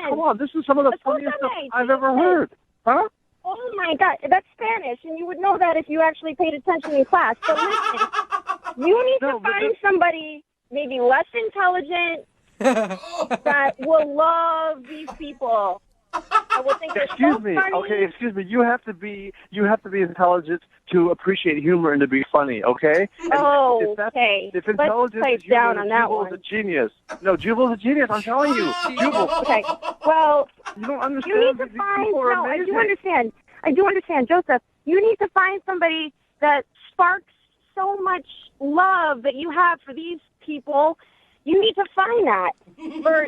come on. This is some of the funniest stuff I've ever heard. Huh? Oh my God, that's Spanish, and you would know that if you actually paid attention in class. But listen, you need to find somebody maybe less intelligent that will love these people. I will think they're Excuse so me. funny. Okay, excuse me. You have to be intelligent to appreciate humor and to be funny. Okay. Oh, And okay. If Let's intelligence pipe is humor, down then on that Jubal's one. a genius. No, Jubal's a genius. I'm telling you. Jubal. Okay. Well, you don't understand. you need to These find. people are No, I do amazing. understand. I do understand, Joseph. You need to find somebody that sparks so much love that you have for these people. You need to find that for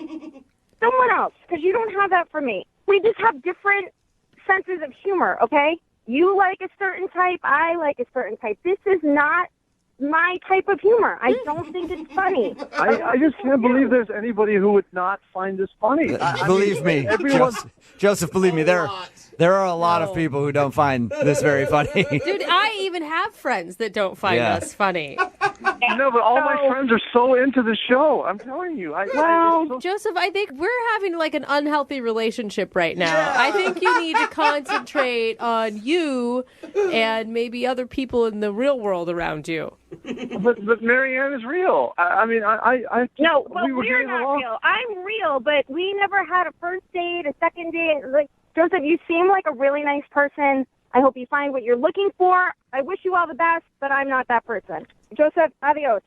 someone else because you don't have that for me. We just have different senses of humor, okay? You like a certain type. I like a certain type. This is not my type of humor. I don't think it's funny. I just can't believe there's anybody who would not find this funny. Believe me, Joseph, believe me, there are a lot of people who don't find this very funny. Dude, I even have friends that don't find Yeah. us funny. No, but all my friends are so into the show. I'm telling you. Joseph, I think we're having like an unhealthy relationship right now. I think you need to concentrate on you and maybe other people in the real world around you. But Marianne is real. I mean, No, but we were we're getting not along. real. I'm real, but we never had a first date, a second date. Like Joseph, you seem like a really nice person. I hope you find what you're looking for. I wish you all the best, but I'm not that person. Joseph, adios.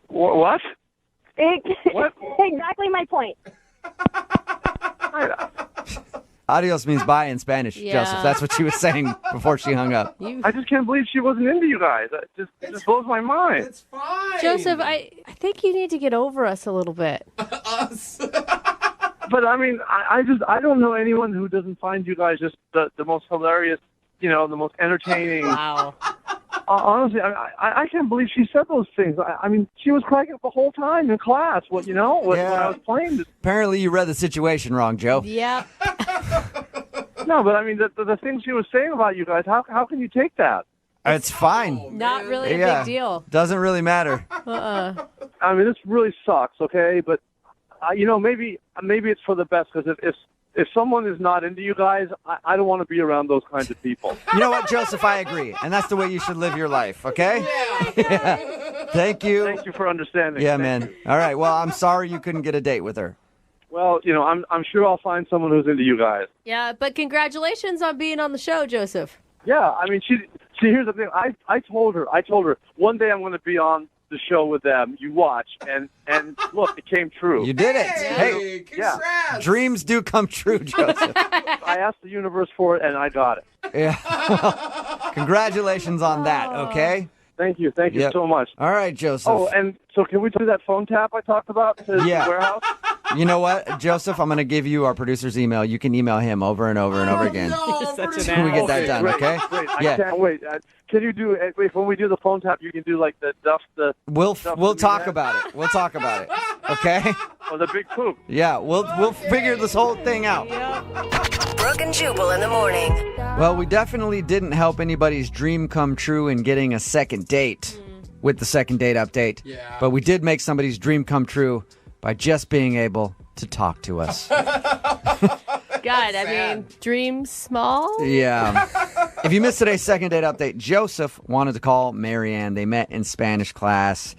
What? What? Exactly my point. Adios means bye in Spanish, Yeah. Joseph. That's what she was saying before she hung up. I just can't believe she wasn't into you guys. It just blows my mind. It's fine. Joseph, I think you need to get over us a little bit. But I mean, I don't know anyone who doesn't find you guys just the most hilarious, the most entertaining. Wow. Honestly, I can't believe she said those things. I mean, she was cracking up the whole time in class. When I was playing. Apparently, you read the situation wrong, Joe. Yep. No, but I mean, the things she was saying about you guys. How can you take that? It's fine. Not really a Yeah. big deal. Doesn't really matter. I mean, this really sucks. Okay, but maybe it's for the best because if someone is not into you guys, I don't want to be around those kinds of people. You know what, Joseph? I agree. And that's the way you should live your life, okay? Yeah. Thank you. Thank you for understanding. Yeah, Thank man. you. All right. Well, I'm sorry you couldn't get a date with her. Well, I'm sure I'll find someone who's into you guys. Yeah, but congratulations on being on the show, Joseph. Yeah, I mean, see, here's the thing. I told her one day I'm going to be on the show with them. You watch, and look, it came true. You did it. Hey, congrats. Dreams do come true, Joseph. I asked the universe for it, and I got it. Yeah. Well, congratulations on that, okay? Thank you Yep. so much. All right, Joseph. Oh, and so can we do that phone tap I talked about to Yeah. the warehouse? You know what, Joseph? I'm going to give you our producer's email. You can email him over and over and over again. Till we get that done, great, okay? Great. Yeah. I can't wait. Can you do wait, when we do the phone tap? You can do like the duff the. We'll stuff talk that- about it. We'll talk about it. Okay? Oh, the big poop. Yeah, we'll figure this whole thing out. Brooke and Jubal in the morning. Well, we definitely didn't help anybody's dream come true in getting a second date with the second date update. Yeah. But we did make somebody's dream come true by just being able to talk to us. God, I mean, dreams small? Yeah. If you missed today's second date update, Joseph wanted to call Marianne. They met in Spanish class.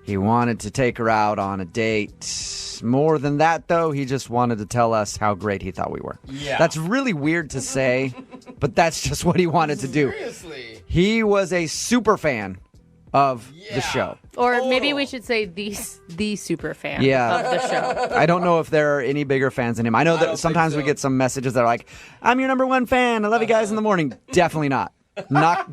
He wanted to take her out on a date. More than that, though, he just wanted to tell us how great he thought we were. Yeah. That's really weird to say, but that's just what he wanted to do. Seriously. He was a super fan of the show. Or maybe we should say the super fan Yeah. of the show. I don't know if there are any bigger fans than him. I know that sometimes we get some messages that are like, I'm your number one fan. I love you guys in the morning. Definitely not.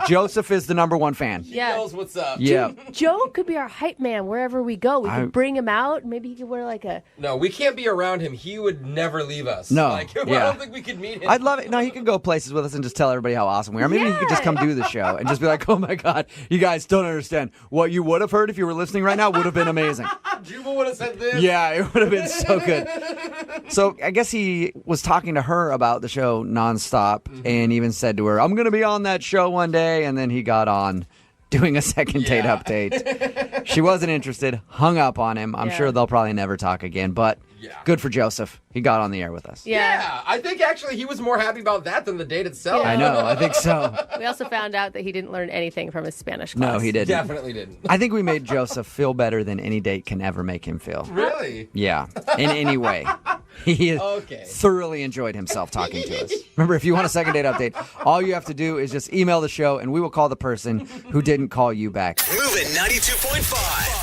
Joseph is the number one fan. He knows what's up. Yeah. Joe could be our hype man wherever we go. We could bring him out. Maybe he could wear like a... No, we can't be around him. He would never leave us. No, I yeah. don't think we could meet him. I'd love it. No, he could go places with us and just tell everybody how awesome we are. Maybe he could just come do the show and just be like, oh my God, you guys don't understand. What you would have heard if you were listening right now would have been amazing. Jubal would have said this. Yeah, it would have been so good. So I guess he was talking to her about the show nonstop and even said to her, I'm going to be on that show one day. And then he got on doing a second date update. She wasn't interested, hung up on him. I'm sure they'll probably never talk again. But Yeah. Good for Joseph. He got on the air with us. Yeah, I think actually he was more happy about that than the date itself. I know. I think so. We also found out that he didn't learn anything from his Spanish class. No, he didn't. Definitely didn't. I think we made Joseph feel better than any date can ever make him feel. Really? Yeah, in any way. He thoroughly enjoyed himself talking to us. Remember, if you want a second date update, all you have to do is just email the show, and we will call the person who didn't call you back. Moving 92.5.